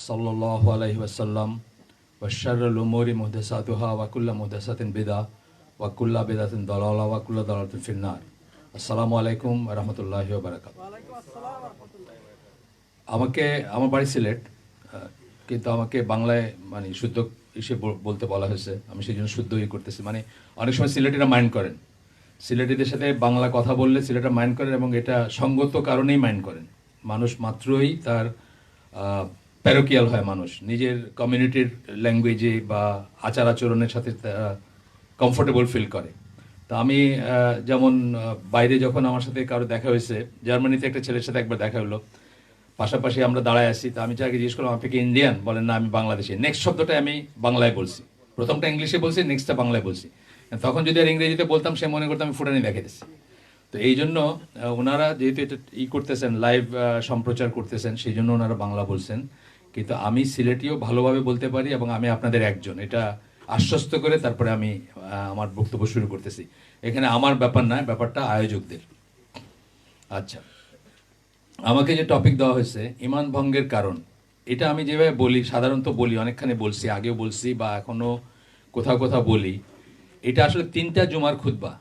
সাল্লাল্লাহু আলাইহি ওয়াসাল্লাম ওয়া শাররুল উমুরি মুহদাসাতুহা ওয়া কুল্লু মুহদাসাতিন বিদআহ ওয়া কুল্লু বিদআতিন দালালাহ ওয়া কুল্লু দালালাতিন ফিন্নার। আসসালামু আলাইকুম ওয়া রাহমাতুল্লাহি ওয়া বারাকাতুহু। আমাকে আমার বাড়ি সিলেট, কিন্তু আমাকে বাংলায় মানে শুদ্ধ এসে বলতে বলা হয়েছে, আমি সেই জন্য শুদ্ধই করতেছি। মানে অনেক সময় সিলেটিরা মাইন্ড করেন, সিলেটিদের সাথে বাংলা কথা বললে সিলেটরা মাইন্ড করেন, এবং এটা সঙ্গত কারণেই মাইন্ড করেন। মানুষ মাত্রই তার প্যারোকিয়াল হয়, মানুষ নিজের কমিউনিটির ল্যাঙ্গুয়েজে বা আচার আচরণের সাথে কমফোর্টেবল ফিল করে। তো আমি যেমন বাইরে যখন আমার সাথে কারো দেখা হয়েছে, জার্মানিতে একটা ছেলের সাথে একবার দেখা হলো, পাশাপাশি আমরা দাঁড়ায় আছি, তো আমি যাকে জিজ্ঞেস করলাম আপনি কি ইন্ডিয়ান, বলেন না আমি বাংলাদেশি। নেক্সট শব্দটা আমি বাংলায় বলছি, প্রথমটা ইংলিশে বলছি, নেক্সটটা বাংলায় বলছি। তখন যদি আর ইংরেজিতে বলতাম সে মনে করতাম আমি ফুটানি দেখাইতেছি। তো এই জন্য ওনারা যেহেতু এটা করতেছেন, লাইভ সম্প্রচার করতেছেন, সেই জন্য ওনারা বাংলা বলছেন। কিন্তু আমি সিলেটিও ভালোভাবে বলতে পারি, এবং আমি আপনাদের একজন, এটা আশ্বস্ত করে তারপরে আমি আমার বক্তব্য শুরু করতেছি। এখানে আমার ব্যাপার না, ব্যাপারটা আয়োজকদের। আচ্ছা, আমাকে যে টপিক দেওয়া হয়েছে ঈমান ভঙ্গের কারণ, এটা আমি যেভাবে বলি, সাধারণত বলি, অনেকখানি বলছি, আগেও বলছি বা এখনও কোথাও কোথাও বলি, এটা আসলে 3টা জুমার খুতবা।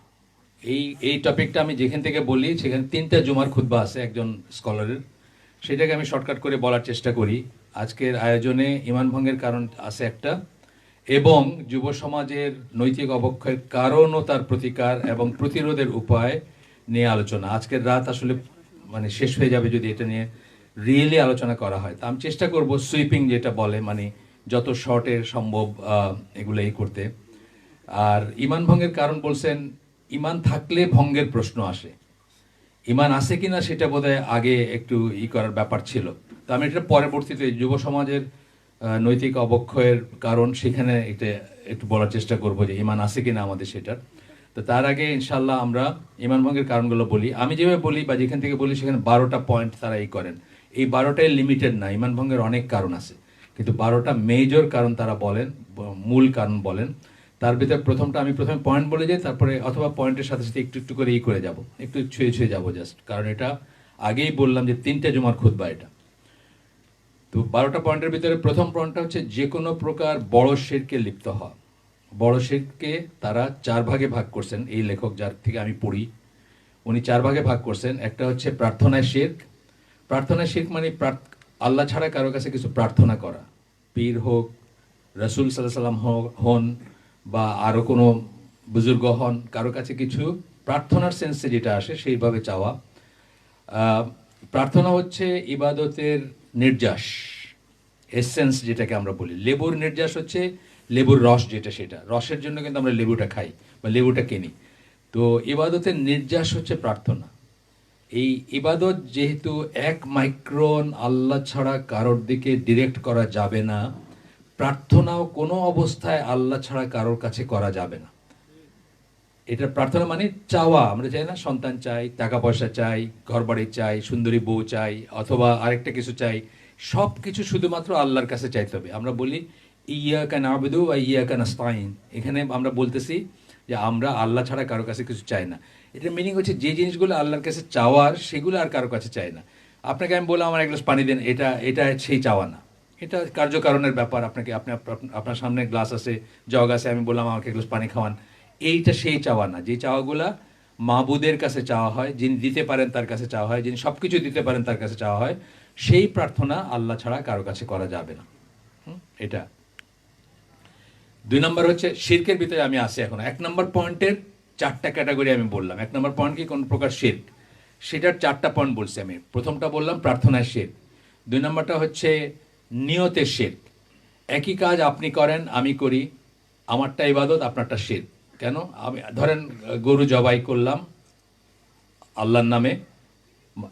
এই টপিকটা আমি যেখান থেকে বলি সেখানে 3টা জুমার খুতবা আছে একজন স্কলারের, সেটাকে আমি শর্টকাট করে বলার চেষ্টা করি। আজকের আয়োজনে ঈমান ভঙ্গের কারণ আছে একটা, এবং যুব সমাজের নৈতিক অবক্ষয়ের কারণ ও তার প্রতিকার এবং প্রতিরোধের উপায় নিয়ে আলোচনা। আজকের রাত আসলে মানে শেষ হয়ে যাবে যদি এটা নিয়ে রিয়েলি আলোচনা করা হয়। তা আমি চেষ্টা করব সুইপিং যেটা বলে, মানে যত শর্টের সম্ভব এগুলো করতে। আর ঈমান ভঙ্গের কারণ বলছেন, ঈমান থাকলে ভঙ্গের প্রশ্ন আসে, ঈমান আছে কিনা সেটা বোধহয় আগে একটু করার ব্যাপার ছিল। তো আমি এটা পরবর্তীতে যুব সমাজের নৈতিক অবক্ষয়ের কারণ সেখানে এটা একটু বলার চেষ্টা করব যে ঈমান আছে কিনা আমাদের সেটার। তো তার আগে ইনশাল্লাহ আমরা ঈমান ভঙ্গের কারণগুলো বলি। আমি যেভাবে বলি বা যেখান থেকে বলি সেখানে 12টা পয়েন্ট তারা করেন। এই 12টাই লিমিটেড না, ঈমান ভঙ্গের অনেক কারণ আছে, কিন্তু 12টা মেজর কারণ তারা বলেন, মূল কারণ বলেন। তার ভিতরে প্রথমটা আমি প্রথমে পয়েন্ট বলে যাই, তারপরে অথবা পয়েন্টের সাথে সাথে একটু একটু করে করে যাব, একটু ছুঁয়ে ছুঁয়ে যাবো জাস্ট, কারণ এটা আগেই বললাম যে 3টে জুমার খুতবা এটা। তো 12টা পয়েন্টের ভিতরে প্রথম পয়েন্টটা হচ্ছে যে কোনো প্রকার বড় শিরকে লিপ্ত হওয়া। বড় শিরকে তারা 4 ভাগে ভাগ করছেন, এই লেখক যার থেকে আমি পড়ি উনি 4 ভাগে ভাগ করছেন। একটা হচ্ছে প্রার্থনায় শিরক। প্রার্থনায় শিরক মানে আল্লাহ ছাড়া কারো কাছে কিছু প্রার্থনা করা, পীর হোক, রাসূল সাল্লাল্লাহু আলাইহি ওয়াসাল্লাম হন বা আরও কোনো বুজুর্গ হন, কারো কাছে কিছু প্রার্থনার সেন্সে যেটা আসে সেইভাবে চাওয়া। প্রার্থনা হচ্ছে ইবাদতের নির্যাস, এসেন্স যেটাকে আমরা বলি। লেবুর নির্যাস হচ্ছে লেবুর রস, যেটা সেটা রসের জন্য কিন্তু আমরা লেবুটা খাই বা লেবুটা কিনি। তো ইবাদতের নির্যাস হচ্ছে প্রার্থনা। এই ইবাদত যেহেতু 1 মাইক্রন আল্লাহ ছাড়া কারোর দিকে ডিরেক্ট করা যাবে না, প্রার্থনাও কোনো অবস্থায় আল্লাহ ছাড়া কারোর কাছে করা যাবে না। এটা প্রার্থনা মানে চাওয়া, আমরা চাই না সন্তান চাই, টাকা পয়সা চাই, ঘরবাড়ি চাই, সুন্দরী বউ চাই, অথবা আরেকটা কিছু চাই, সব কিছু শুধুমাত্র আল্লাহর কাছে চাইতে হবে। আমরা বলি ইয়াকা না'বুদু ওয়া ইয়াকা নাস্তাইন, এখানে আমরা বলতেছি যে আমরা আল্লাহ ছাড়া কারো কাছে কিছু চাই না। এটার মিনিং হচ্ছে যে জিনিসগুলো আল্লাহর কাছে চাওয়ার সেগুলো আর কারো কাছে চাই না। আপনাকে আমি বললাম আমার এক গ্লাস পানি দেন, এটা এটা সেই চাওয়া না, এটা কার্যকারণের ব্যাপার। আপনাকে আপনার সামনে গ্লাস আছে, জগ আছে, আমি বললাম আমাকে এক গ্লাস পানি খাওয়ান, এইটা সেই চাওয়া না। যে চাওয়াগুলা মাবুদের কাছে চাওয়া হয়, যিনি দিতে পারেন তার কাছে চাওয়া হয়, যিনি সব কিছু দিতে পারেন তার কাছে চাওয়া হয়, সেই প্রার্থনা আল্লাহ ছাড়া কারো কাছে করা যাবে না। এটা 2 নম্বর হচ্ছে শিরকের ভিতরে আমি আসি এখন। 1 নম্বর পয়েন্টের 4টা ক্যাটাগরি আমি বললাম। 1 নম্বর পয়েন্ট কি কোন প্রকার শিরক, সেটার 4টা পয়েন্ট বলছি আমি। প্রথমটা বললাম প্রার্থনায় শিরক। 2 নম্বরটা হচ্ছে নিয়তের শিরক। একই কাজ আপনি করেন আমি করি, আমারটা ইবাদত আপনারটা শিরক। কেন? আমি ধরেন গরু জবাই করলাম আল্লাহর নামে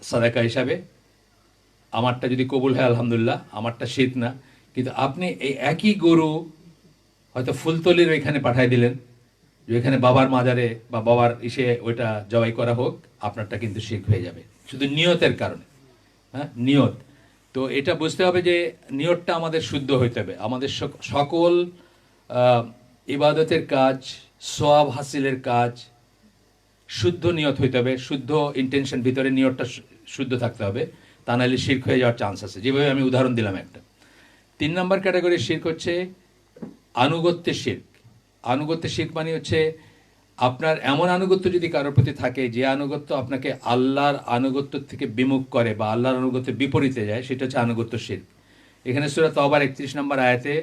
সাদাকা হিসাবে, আমারটা যদি কবুল হয় আলহামদুলিল্লাহ, আমারটা শিরক না। কিন্তু আপনি এই একই গরু হয়তো ফুলতলির ওইখানে পাঠাই দিলেন, যে ওইখানে বাবার মাজারে বা বাবার ওইটা জবাই করা হোক, আপনারটা কিন্তু শিরক হয়ে যাবে, শুধু নিয়তের কারণে। হ্যাঁ, নিয়ত। তো এটা বুঝতে হবে যে নিয়তটা আমাদের শুদ্ধ হইতে হবে। আমাদের সকল ইবাদতের কাজ, সওয়াব হাসিলের কাজ শুদ্ধ নিয়ত হইতে হবে, শুদ্ধ ইন্টেনশন, ভিতরে নিয়তটা শুদ্ধ থাকতে হবে, তা নাহলে শিরক হয়ে যাওয়ার চান্স আছে। যেভাবে আমি উদাহরণ দিলাম একটা, তিন নম্বর ক্যাটাগরির শিরক হচ্ছে আনুগত্যের শিরক। আনুগত্যের শিরক মানে হচ্ছে আপনার এমন আনুগত্য যদি কারোর প্রতি থাকে যে আনুগত্য আপনাকে আল্লাহর আনুগত্য থেকে বিমুখ করে বা আল্লাহর আনুগত্যের বিপরীতে যায়, সেটা হচ্ছে আনুগত্য শিরক। এখানে সূরা তওবার 31 নম্বর আয়াতে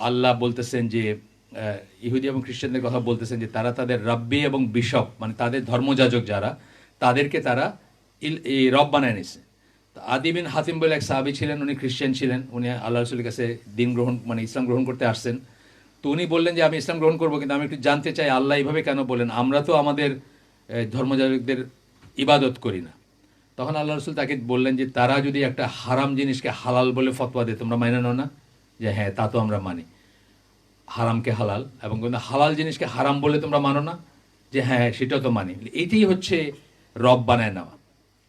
আল্লাহ বলতেছেন যে ইহুদি এবং খ্রিস্টানদের কথা বলতেছেন যে তারা তাদের রাব্বি এবং বিশপ মানে তাদের ধর্মযাজক যারা, তাদেরকে তারা এই রব বানায় নিছে। তো আদি বিন হাতিম বলে এক সাহাবী ছিলেন, উনি খ্রিস্টান ছিলেন, উনি আল্লাহ রসুলের কাছে দিন গ্রহণ মানে ইসলাম গ্রহণ করতে আসছেন। তো উনি বললেন যে আমি ইসলাম গ্রহণ করবো, কিন্তু আমি একটু জানতে চাই আল্লাহ এইভাবে কেন বলেন, আমরা তো আমাদের ধর্মযাজকদের ইবাদত করি না। তখন আল্লাহ রসুল তাকে বললেন যে তারা যদি একটা হারাম জিনিসকে হালাল বলে ফতোয়া দেয়, তোমরা মাইনে নাও না? যে হ্যাঁ, তা তো আমরা মানি, হারামকে হালাল, এবং কিন্তু হালাল জিনিসকে হারাম বলে তোমরা মানো না? যে হ্যাঁ, সেটাও তো মানি। এইটাই হচ্ছে রব বানায় নেওয়া,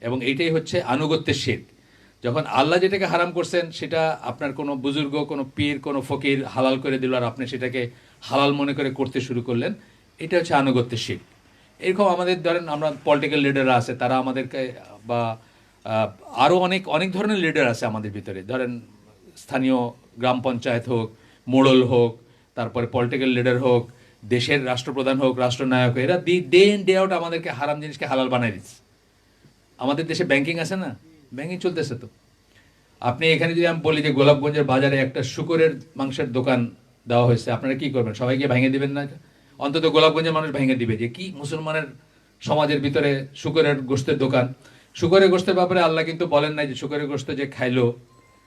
এবং এইটাই হচ্ছে আনুগত্যের শিরক। যখন আল্লাহ যেটাকে হারাম করছেন সেটা আপনার কোনো বুজুর্গ, কোনো পীর, কোনো ফকির হালাল করে দিল আর আপনি সেটাকে হালাল মনে করে করতে শুরু করলেন, এটা হচ্ছে আনুগত্যের শিরক। এরকম আমাদের ধরেন আমরা পলিটিক্যাল লিডাররা আছে, তারা আমাদেরকে বা আরও অনেক অনেক ধরনের লিডার আছে আমাদের ভিতরে, ধরেন স্থানীয় গ্রাম পঞ্চায়েত হোক, মোড়ল হোক, তারপরে পলিটিক্যাল লিডার হোক, দেশের রাষ্ট্রপ্রধান হোক, রাষ্ট্রনায়ক হোক, এরা ডে ইন ডে আউট আমাদেরকে হারাম জিনিসকে হালাল বানাই দিচ্ছে। আমাদের দেশে ব্যাংকিং আছে না, ব্যাংকিং চলতেছে তো। আপনি এখানে যদি আমি বলি যে গোলাপগঞ্জের বাজারে একটা শুকরের মাংসের দোকান দেওয়া হয়েছে, আপনারা কি করবেন? সবাইকে ভেঙে দিবেন না? অন্তত গোলাপগঞ্জের মানুষ ভেঙে দিবে যে কি মুসলমানের সমাজের ভিতরে শুকরের গোশতের দোকান। শুকরের গোশতের ব্যাপারে আল্লাহ কিন্তু বলেন নাই যে শুকরের গোশত যে খাইলো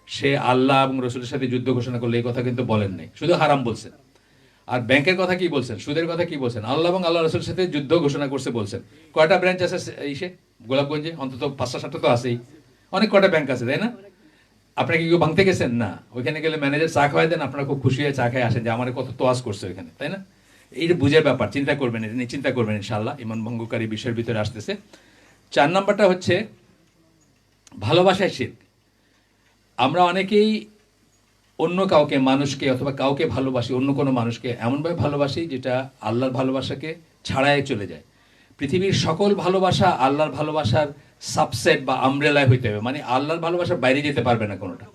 সে আল্লাহ এবং রসুলের সাথে যুদ্ধ ঘোষণা করলো, এই কথা কিন্তু বলেন নাই, শুধু হারাম বলছেন। আর ব্যাংকের কথা কি বলছেন, সুদের কথা কি বলছেন? আল্লাহ এবং আল্লাহ রসুলের সাথে যুদ্ধ ঘোষণা করছে বলছেন। কয়টা ব্রাঞ্চ আছে ইসে গোলাপগঞ্জে? অন্তত 5-7টা তো আছেই, অনেক কয়টা ব্যাংক আছে, তাই না? আপনারা কি কেউ ভাঙতে গেছেন? না। ওইখানে গেলে ম্যানেজার চা খাওয়াই দেন, আপনারা খুব খুশি হয়ে চা খাই আসেন যে আমার কত তোয়াজ করছে ওইখানে, তাই না? এইটা বুঝের ব্যাপার, চিন্তা করবেন, এটা নিয়ে চিন্তা করবেন ইনশাআল্লাহ, ইমান ভঙ্গকারী বিষয়ের ভিতরে আসতেছে। 4 নাম্বারটা হচ্ছে ভালোবাসায় শিরক। আমরা অনেকেই অন্য কাউকে, মানুষকে অথবা কাউকে ভালোবাসি, অন্য কোনো মানুষকে এমনভাবে ভালোবাসি যেটা আল্লাহর ভালোবাসাকে ছাড়াই চলে যায়। পৃথিবীর সকল ভালোবাসা আল্লাহর ভালোবাসার সাবসেট বা আমব্রেলায় হইতে হবে, মানে আল্লাহর ভালোবাসার বাইরে যেতে পারবে না কোনোটা।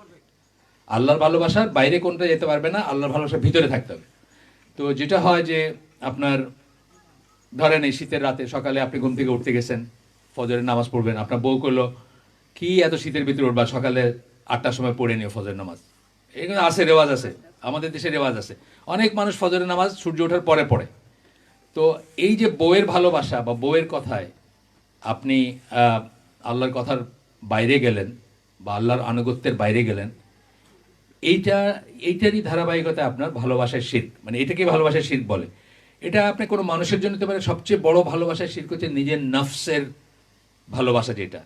আল্লাহর ভালোবাসার বাইরে কোনটা যেতে পারবে না, আল্লাহর ভালোবাসার ভিতরে থাকতে হবে। তো যেটা হয় যে আপনার ধরেন এই শীতের রাতে সকালে আপনি ঘুম থেকে উঠতে গেছেন, ফজরের নামাজ পড়বেন, আপনার বউ করলো কি এত শীতের ভিতরে উঠবা, সকালে 8টার সময় পড়ে নিও ফজরের নামাজ। এগুলো আছে, রেওয়াজ আছে, আমাদের দেশে রেওয়াজ আছে। অনেক মানুষ ফজরের নামাজ সূর্য ওঠার পরে পড়ে। তো এই যে বউয়ের ভালোবাসা বা বউয়ের কথায় আপনি আল্লাহর কথার বাইরে গেলেন বা আল্লাহর আনুগত্যের বাইরে গেলেন, এইটারই ধারাবাহিকতায় আপনার ভালোবাসার শিরক, মানে এটাকে ভালোবাসার শিরক বলে। এটা আপনি কোনো মানুষের জন্য হতে পারে, সবচেয়ে বড় ভালোবাসার শিরক হচ্ছে নিজের নফসের ভালোবাসা, যেটা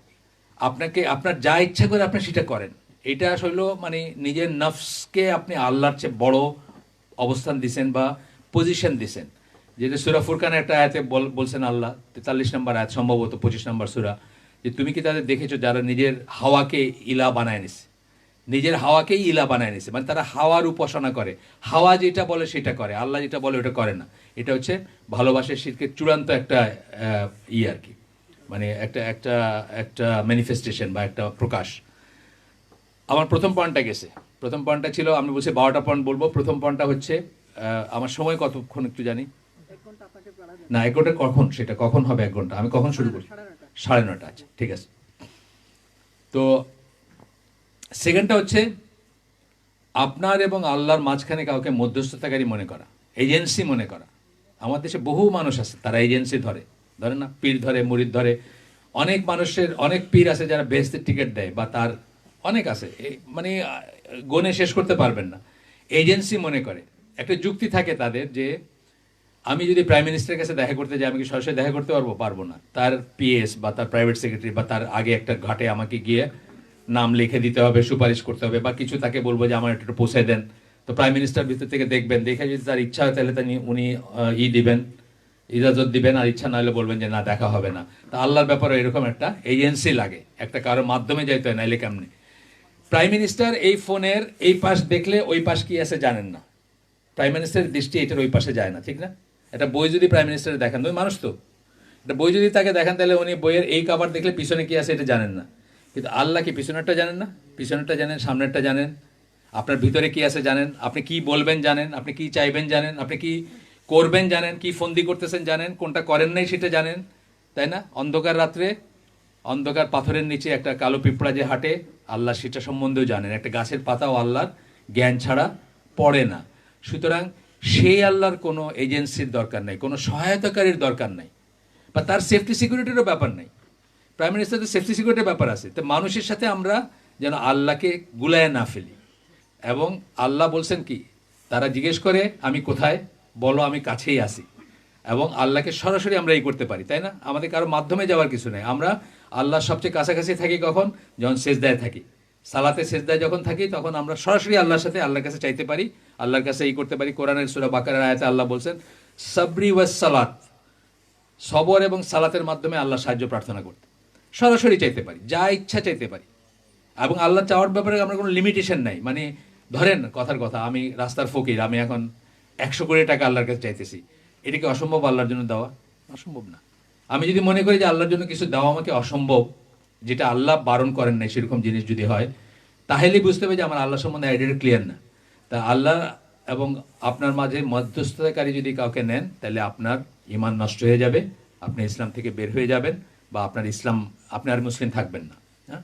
আপনাকে আপনার যা ইচ্ছা করে আপনি সেটা করেন। এটা আসলে মানে নিজের নফসকে আপনি আল্লাহর চেয়ে বড় অবস্থান দিছেন বা পজিশন দিছেন। যেটা সূরা ফুরকানে একটা আয়াতে বলছেন আল্লাহ, 43 নম্বর আয়াত, সম্ভবত 25 নম্বর সূরা, যে তুমি কি তাদের দেখেছো যারা নিজের হাওয়াকে ইলা বানায় নিছে, নিজের হাওয়াকেই ইলা বানায় নিছে, মানে তারা হাওয়ার উপাসনা করে, হাওয়া যেটা বলে সেটা করে, আল্লাহ যেটা বলে ওটা করে না। এটা হচ্ছে ভালোবাসার শিরকের চূড়ান্ত একটা আর কি, মানে একটা একটা একটা ম্যানিফেস্টেশন বা একটা প্রকাশ। আমার প্রথম পয়েন্টটা গেছে, প্রথম পয়েন্টটা ছিল, আমি বলছি 12টা পয়েন্ট বলবো। প্রথম পয়েন্টটা হচ্ছে আমার সময় কতক্ষণ একটু জানি না, 1 ঘন্টা কখন, সেটা কখন হবে 1 ঘন্টা, আমি কখন শুরু করি? 9:30। আচ্ছা, ঠিক আছে। তো সেকেন্ডটা হচ্ছে আপনার এবং আল্লাহর মাঝখানে কাউকে মধ্যস্থতাকারী মনে করা, এজেন্সি মনে করা। আমার দেশে বহু মানুষ আছে তারা এজেন্সি ধরে না, পীর ধরে, মুরিদ ধরে। অনেক মানুষের, অনেক পীর আছে যারা বেহেশতের টিকিট দেয়, বা তার অনেক আছে, মানে গনে শেষ করতে পারবেন না। এজেন্সি মনে করে, একটা যুক্তি থাকে তাদের যে আমি যদি প্রাইম মিনিস্টারের কাছে দেখা করতে যাই, আমি কি সরাসরি দেখা করতে পারবো না। তার পিএস বা তার প্রাইভেট সেক্রেটারি বা তার আগে একটা ঘাটে আমাকে গিয়ে নাম লিখে দিতে হবে, সুপারিশ করতে হবে, বা কিছু তাকে বলবো যে আমার একটু পৌঁছে দেন। তো প্রাইম মিনিস্টার ভিতর থেকে দেখবেন, দেখে যদি তার ইচ্ছা হয় তাহলে উনি দিবেন, ইজাজত দিবেন, আর ইচ্ছা না হলে বলবেন যে না, দেখা হবে না। তা আল্লাহর ব্যাপারে এরকম একটা এজেন্সি লাগে, একটা কারোর মাধ্যমে যাইতে হয়, নাইলে কেমনি। প্রাইম মিনিস্টার এই ফোনের এই পাশ দেখলে ওই পাশ কি আছে জানেন না, প্রাইম মিনিস্টারের দৃষ্টি এটার ওই পাশে যায় না, ঠিক না? একটা বই যদি প্রাইম মিনিস্টারে দেখান, ওই মানুষ তো, একটা বই যদি তাকে দেখান তাহলে উনি বইয়ের এই কভার দেখলে পিছনে কি আছে এটা জানেন না। কিন্তু আল্লাহ কি পিছনেরটা জানেন না? পিছনেরটা জানেন, সামনেরটা জানেন। আপনার ভিতরে কি আছে জানেন, আপনি কি বলবেন জানেন, আপনি কি চাইবেন জানেন, আপনি কি করবেন জানেন, কি ফন্দি করতেছেন জানেন, কোনটা করেন নাই সেটা জানেন, তাই না? অন্ধকার রাত্রে অন্ধকার পাথরের নিচে একটা কালো পিঁপড়া যে হাঁটে, আল্লাহ সেটা সম্বন্ধেও জানেন। একটা গাছের পাতাও আল্লাহর জ্ঞান ছাড়া পড়ে না। সুতরাং সেই আল্লাহর কোনো এজেন্সির দরকার নাই, কোনো সহায়তাকারীর দরকার নাই, বা তার সেফটি সিকিউরিটিরও ব্যাপার নাই। প্রাইম মিনিস্টারের সেফটি সিকিউরিটির ব্যাপার আছে। তো মানুষের সাথে আমরা যেন আল্লাহকে গুলায় না ফেলি। এবং আল্লাহ বলছেন কি, তারা জিজ্ঞেস করে আমি কোথায়, বলো আমি কাছেই আসি। এবং আল্লাহকে সরাসরি আমরা এই করতে পারি, তাই না? আমাদের কারো মাধ্যমে যাওয়ার কিছু নেই। আমরা আল্লাহর সবচেয়ে কাছাকাছি থাকি কখন? যখন সেজদায় থাকি, সালাতে সেজদায় যখন থাকি, তখন আমরা সরাসরি আল্লাহর সাথে আল্লাহর কাছে চাইতে পারি, আল্লাহর কাছে এই করতে পারি। কোরআনের সূরা বাকারার আয়াতে আল্লাহ বলছেন সাবরি ওয়াস সালাত, সবর এবং সালাতের মাধ্যমে আল্লাহ সাহায্য প্রার্থনা করতে সরাসরি চাইতে পারি, যা ইচ্ছা চাইতে পারি। এবং আল্লাহ চাওয়ার ব্যাপারে আমরা কোনো লিমিটেশন নাই। মানে ধরেন কথার কথা, আমি রাস্তার ফকির, আমি এখন 100 কোটি টাকা আল্লাহর কাছে চাইতেছি, এটা কি অসম্ভব আল্লাহর জন্য দেওয়া? অসম্ভব না। আমি যদি মনে করি যে আল্লাহর জন্য কিছু দেওয়া আমাকে অসম্ভব, যেটা আল্লাহ বারণ করেন নাই সেরকম জিনিস যদি হয়, তাহলেই বুঝতে হবে যে আমার আল্লাহ সম্বন্ধে আইডিয়া ক্লিয়ার না। তা আল্লাহ এবং আপনার মাঝে মধ্যস্থতাকারী যদি কাউকে নেন, তাহলে আপনার ঈমান নষ্ট হয়ে যাবে, আপনি ইসলাম থেকে বের হয়ে যাবেন, বা আপনার ইসলাম, আপনি আর মুসলিম থাকবেন না। হ্যাঁ।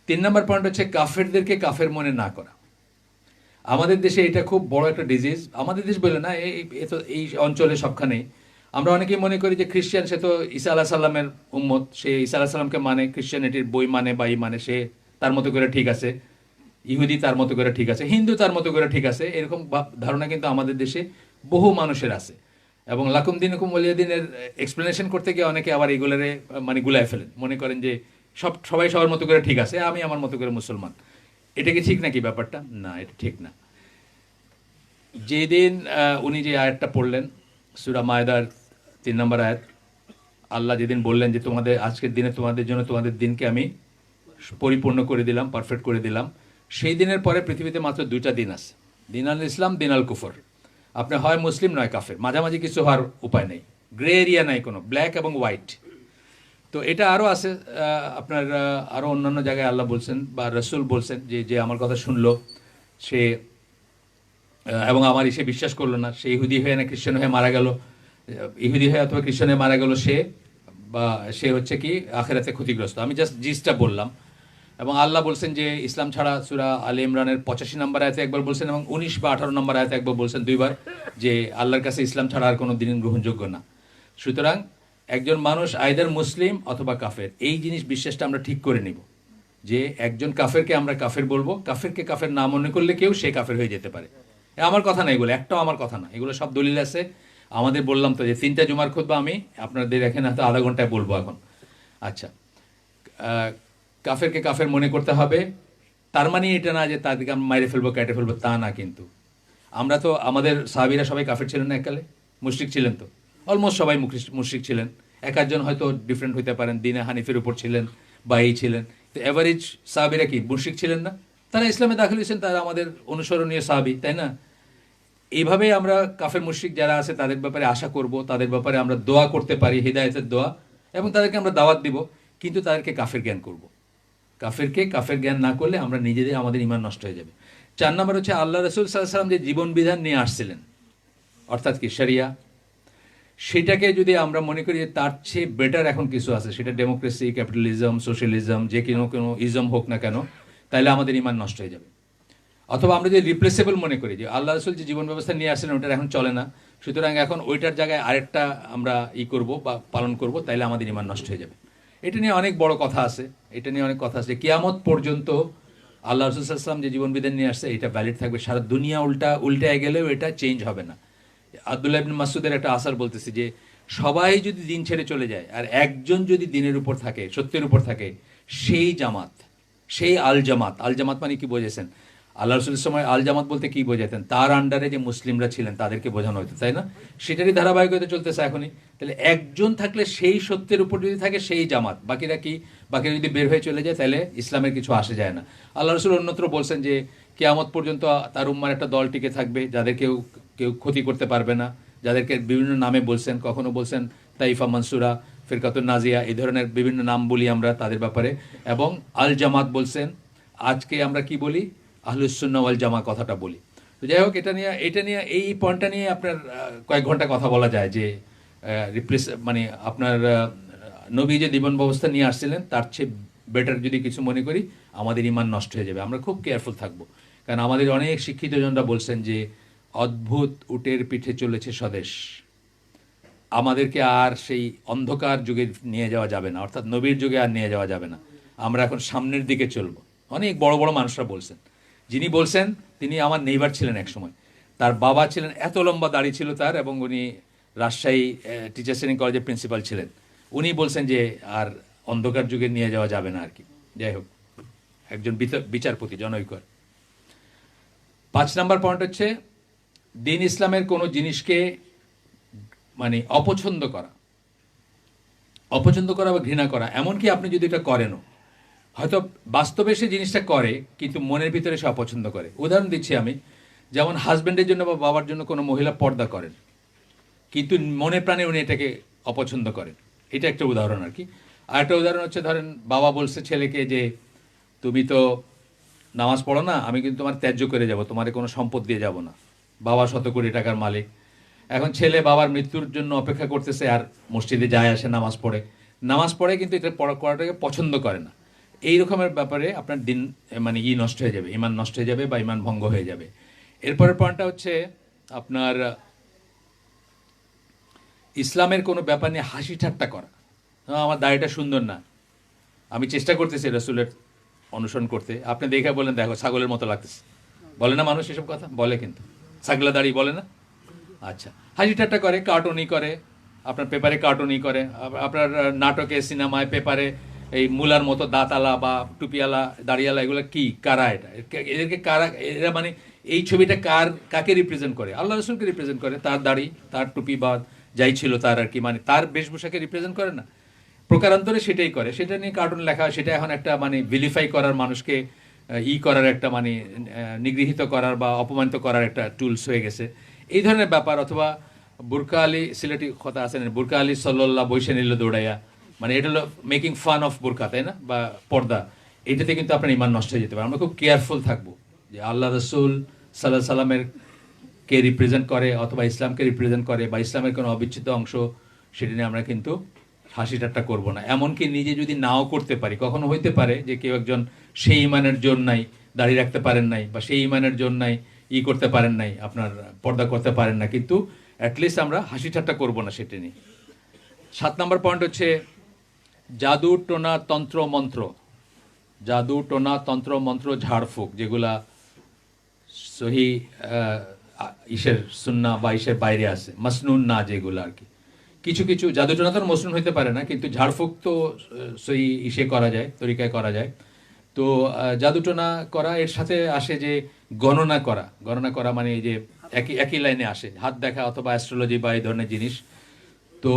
3 নম্বর পয়েন্ট হচ্ছে কাফেরদেরকে কাফের মনে না করা। আমাদের দেশে এটা খুব বড় একটা ডিজিজ। আমাদের দেশ বলে না, এই অঞ্চলে সবখানেই আমরা অনেকেই মনে করি যে খ্রিস্টান, সে তো ঈসা আলাহ সাল্লামের উম্মত, সে ঈসা আলাহ সাল্লামকে মানে, খ্রিস্টানিটির বই মানে বা মানে, সে তার মতো করে ঠিক আছে, ইহুদি তার মতো করে ঠিক আছে, হিন্দু তার মতো করে ঠিক আছে। এরকম ধারণা কিন্তু আমাদের দেশে বহু মানুষের আছে। এবং লাকুম দিনুকুম ওয়ালিয়া দিনের এক্সপ্লেনেশন করতে গিয়ে অনেকে আবার এগুলোরে মানে গুলায় ফেলেন, মনে করেন যে সবাই সবার মতো করে ঠিক আছে, আমি আমার মতো করে মুসলমান। এটা কি ঠিক নাকি ব্যাপারটা? না, এটা ঠিক না। যেদিন উনি যে আয়াতটা পড়লেন সূরা মায়দার 3 নম্বর আয়াত, আল্লাহ যেদিন বললেন যে তোমাদের আজকের দিনে তোমাদের জন্য তোমাদের দিনকে আমি পরিপূর্ণ করে দিলাম, পারফেক্ট করে দিলাম, সেই দিনের পরে পৃথিবীতে মাত্র 2টা দিন আছে, দিন আল ইসলাম, দিন আল কুফর। আপনি হয় মুসলিম নয় কাফের, মাঝামাঝি কিছু হওয়ার উপায় নেই, গ্রে এরিয়া নাই কোনো, ব্ল্যাক এবং হোয়াইট। তো এটা আরও আছে, আপনার আরও অন্যান্য জায়গায় আল্লাহ বলছেন বা রসুল বলছেন যে যে আমার কথা শুনলো সে এবং আমার সে বিশ্বাস করলো না, সে ইহুদি হয়ে না খ্রিস্টান হয়ে মারা গেল, ইহুদি হয়ে অথবা খ্রিস্টান হয়ে মারা গেল, সে হচ্ছে কি আখেরাতে ক্ষতিগ্রস্ত। আমি জাস্ট জিসটা বললাম। এবং আল্লাহ বলছেন যে ইসলাম ছাড়া সূরা আলে ইমরানের 85 নম্বর আয়াতে একবার বলছেন, এবং 19 বা 18 নম্বর আয়াতে একবার বলছেন, দুইবার, যে আল্লাহর কাছে ইসলাম ছাড়া আর কোনো দিন গ্রহণযোগ্য না। সুতরাং একজন মানুষ আইদার মুসলিম অথবা কাফের, এই জিনিস বিশ্বাসটা আমরা ঠিক করে নিব যে একজন কাফেরকে আমরা কাফের বলবো, কাফেরকে কাফের না মনে করলে কেউ সে কাফের হয়ে যেতে পারে। আমার কথা না এগুলো, একটাও আমার কথা না, এগুলো সব দলিল আছে আমাদের। বললাম তো যে 3টা জুমার খুতবা আমি আপনাদের এখানে হয়তো আধা ঘন্টায় বলবো এখন। আচ্ছা, কাফেরকে কাফের মনে করতে হবে, তার মানে এটা না যে তাদেরকে আমরা মাইরে ফেলবো, কেটে ফেলবো, তা না। কিন্তু আমরা তো, আমাদের সাহাবীরা সবাই কাফের ছিলেন না এককালে? মুশরিক ছিলেন তো, অলমোস্ট সবাই মুশরিক ছিলেন। এক একজন হয়তো ডিফারেন্ট হইতে পারেন, দিনে হানিফের উপর ছিলেন বা এই ছিলেন, তো এভারেজ সাহাবীরা কি মুশরিক ছিলেন না? তারা ইসলামে দাখিল হয়েছেন, তারা আমাদের অনুসরণীয় সাহাবী, তাই না? এইভাবেই আমরা কাফের মুশরিক যারা আছে তাদের ব্যাপারে আশা করব, তাদের ব্যাপারে আমরা দোয়া করতে পারি, হিদায়াতের দোয়া, এবং তাদেরকে আমরা দাওয়াত দিব, কিন্তু তাদেরকে কাফের জ্ঞান করব। কাফেরকে কাফের জ্ঞান না করলে আমরা নিজেদের, আমাদের ঈমান নষ্ট হয়ে যাবে। 4 নম্বর হচ্ছে আল্লাহ রাসূল সাল্লাল্লাহু আলাইহি ওয়াসাল্লাম যে জীবন বিধান নিয়ে আসছিলেন, অর্থাৎ কি শরিয়া, সেটাকে যদি আমরা মনে করি যে তার চেয়ে বেটার এখন কিছু আছে, সেটা ডেমোক্রেসি, ক্যাপিটালিজম, সোশ্যালিজম, যে কোনো ইজম হোক না কেন, তাহলে আমাদের ঈমান নষ্ট হয়ে যাবে। অথবা আমরা যদি রিপ্লেসেবল মনে করি যে আল্লাহ রাসূল যে জীবন ব্যবস্থা নিয়ে আসছিলেন ওটার এখন চলে না, সুতরাং এখন ওইটার জায়গায় আরেকটা আমরা করব বা পালন করব, তাইলে আমাদের ঈমান নষ্ট হয়ে যাবে। এটা নিয়ে অনেক বড় কথা আছে, এটা নিয়ে অনেক কথা আছে। কিয়ামত পর্যন্ত আল্লাহ রাসূল সাল্লাল্লাহু আলাইহি ওয়াসাল্লাম যে জীবন বিধান নিয়ে আসছে এটা ভ্যালিড থাকবে, সারা দুনিয়া উল্টে গেলেও এটা চেঞ্জ হবে না। আব্দুল্লাহ ইবনে মাসউদের একটা আসার বলতেছি যে সবাই যদি দিন ছেড়ে চলে যায় আর একজন যদি দিনের উপর থাকে, সত্যের উপর থাকে, সেই জামাত, সেই আল জামাত। আল জামাত মানে কি বোঝেছেন? আল্লাহ রসুলের সময় আল জামাত বলতে কি বোঝাতেন? তার আন্ডারে যে মুসলিমরা ছিলেন তাদেরকে বোঝানো হতো, তাই না? সেটারই ধারাবাহিকতা চলতেছে এখনই। তাহলে একজন থাকলে সেই সত্যের উপর যদি থাকে সেই জামাত, বাকিরা কি? বাকিরা যদি বের হয়ে চলে যায় তাহলে ইসলামের কিছু আসে যায় না। আল্লাহ রসুল অন্যত্র বলছেন যে কিয়ামত পর্যন্ত তার উম্মার একটা দল টিকে থাকবে যাদের কেউ কেউ ক্ষতি করতে পারবে না, যাদেরকে বিভিন্ন নামে বলছেন, কখনো বলছেন তাইফা মানসুরা, ফিরকাতুন নাজিয়া, এই ধরনের বিভিন্ন নাম বলি আমরা তাদের ব্যাপারে। এবং আল জামাত বলছেন, আজকে আমরা কি বলি? আহলুস সুন্নাহ ওয়াল জামা কথাটা বলি। তো যাই হোক, এটা নিয়ে এই পয়েন্টটা নিয়ে আপনার কয়েক ঘন্টা কথা বলা যায় যে রিপ্লেস মানে আপনার নবী যে জীবন ব্যবস্থা নিয়ে আসছিলেন তার চেয়ে বেটার যদি কিছু মনে করি আমাদের ইমান নষ্ট হয়ে যাবে। আমরা খুব কেয়ারফুল থাকবো, কারণ আমাদের অনেক শিক্ষিত জনরা বলছেন যে অদ্ভুত উটের পিঠে চলেছে স্বদেশ, আমাদেরকে আর সেই অন্ধকার যুগে নিয়ে যাওয়া যাবে না, অর্থাৎ নবীর যুগে আর নিয়ে যাওয়া যাবে না, আমরা এখন সামনের দিকে চলবো। অনেক বড় বড় মানুষরা বলছেন। যিনি বলছেন তিনি আমার নেইবার ছিলেন এক সময়, তার বাবা ছিলেন, এত লম্বা দাড়ি ছিল তার, এবং উনি রাজশাহী টিচার ট্রেনিং কলেজের প্রিন্সিপাল ছিলেন। উনি বলছেন যে আর অন্ধকার যুগে নিয়ে যাওয়া যাবে না আর কি। যাই হোক, একজন বিচারপতি জনৈকর। 5 নম্বর পয়েন্ট হচ্ছে দিন ইসলামের কোনো জিনিসকে মানে অপছন্দ করা বা ঘৃণা করা, এমনকি আপনি যদি এটা করেনও, হয়তো বাস্তবে সে জিনিসটা করে কিন্তু মনের ভিতরে সে অপছন্দ করে। উদাহরণ দিচ্ছি আমি, যেমন হাজব্যান্ডের জন্য বা বাবার জন্য কোনো মহিলা পর্দা করেন, কিন্তু মনে প্রাণে উনি এটাকে অপছন্দ করেন। এটা একটা উদাহরণ আর কি। আর একটা উদাহরণ হচ্ছে, ধরেন বাবা বলছে ছেলেকে যে তুমি তো নামাজ পড়ো না, আমি কিন্তু তোমার ত্যায্য করে যাব, তোমার কোনো সম্পদ দিয়ে যাব না। বাবা শত কোটি টাকার মালিক, এখন ছেলে বাবার মৃত্যুর জন্য অপেক্ষা করতেছে আর মসজিদে যায় আসে, নামাজ পড়ে কিন্তু এটা করাটাকে পছন্দ করে না। এই রকমের ব্যাপারে আপনার দিন মানে নষ্ট হয়ে যাবে, ইমান নষ্ট হয়ে যাবে বা ইমান ভঙ্গ হয়ে যাবে। এরপরের পয়েন্টটা হচ্ছে আপনার ইসলামের কোনো ব্যাপার নিয়ে হাসি ঠাট্টা করা। আমার দাড়িটা সুন্দর না, আমি চেষ্টা করতেছি রাসূলের অনুসরণ করতে, আপনি দেখে বলেন দেখো ছাগলের মতো লাগতেছে, বলে না মানুষ এসব কথা বলে, কিন্তু ছাগলা দাড়ি বলে না। আচ্ছা, হাসি ঠাট্টা করে, কার্টুনই করে, আপনার পেপারে কার্টুনই করে, আপনার নাটকে সিনেমায় পেপারে এই মুলার মতো দাঁতালা বা টুপিয়ালা দাড়িয়ালা এগুলো কি কারা, এদেরকে কারা, এরা মানে এই ছবিটা কাকে রিপ্রেজেন্ট করে? আল্লাহ রসুলকে রিপ্রেজেন্ট করে, তার দাড়ি তার টুপি বা যাই ছিল তার আর কি, মানে তার বেশভূষাকে রিপ্রেজেন্ট করে না, প্রকারান্তরে সেটাই করে, সেটা নিয়ে কার্টুন লেখা, সেটা এখন একটা মানে ভিলিফাই করার, মানুষকে করার একটা মানে নিগৃহীত করার বা অপমানিত করার একটা টুলস হয়ে গেছে এই ধরনের ব্যাপার। অথবা বুরকা আলী, সিলেটি কথা আছে না, বুরকা আলী সাল্লাল্লাহ বৈশে নিল দৌড়াইয়া, মানে এটা হলো মেকিং ফান অফ বুরকা, তাই না, বা পর্দা। এটাতে কিন্তু আপনার ইমান নষ্ট হয়ে যেতে পারে। আমরা খুব কেয়ারফুল থাকবো যে আল্লাহ রসুল সাল্লাহ সাল্লামের কে রিপ্রেজেন্ট করে অথবা ইসলামকে রিপ্রেজেন্ট করে বা ইসলামের কোনো অবিচ্ছেদ্য অংশ, সেটা নিয়ে আমরা কিন্তু হাসি ঠাট্টা করবো না। এমনকি নিজে যদি নাও করতে পারি, কখনো হইতে পারে যে কেউ একজন সেই ইমানের জোর নাই, দাঁড়িয়ে রাখতে পারেন নাই, বা সেই ইমানের জোর নাই করতে পারেন নাই, আপনার পর্দা করতে পারেন না, কিন্তু অ্যাটলিস্ট আমরা হাসি ঠাট্টা করবো না সেটা নিয়ে। 7 নম্বর পয়েন্ট হচ্ছে জাদু টোনা তন্ত্র মন্ত্র ঝাড়ফুঁক, যেগুলা সহি ইসের সুন্না বা ইসের বাইরে আছে, মাসনুন না যেগুলো আর কি। কিছু কিছু জাদু টোনা তো মসনুন হইতে পারে না, কিন্তু ঝাড়ফুঁক তো সহি ইসে করা যায়, তরিকায় করা যায়। তো জাদুটোনা করা এর সাথে আসে যে গণনা করা মানে এই যে একই লাইনে আসে হাত দেখা অথবা অ্যাস্ট্রোলজি বা এই ধরনের জিনিস। তো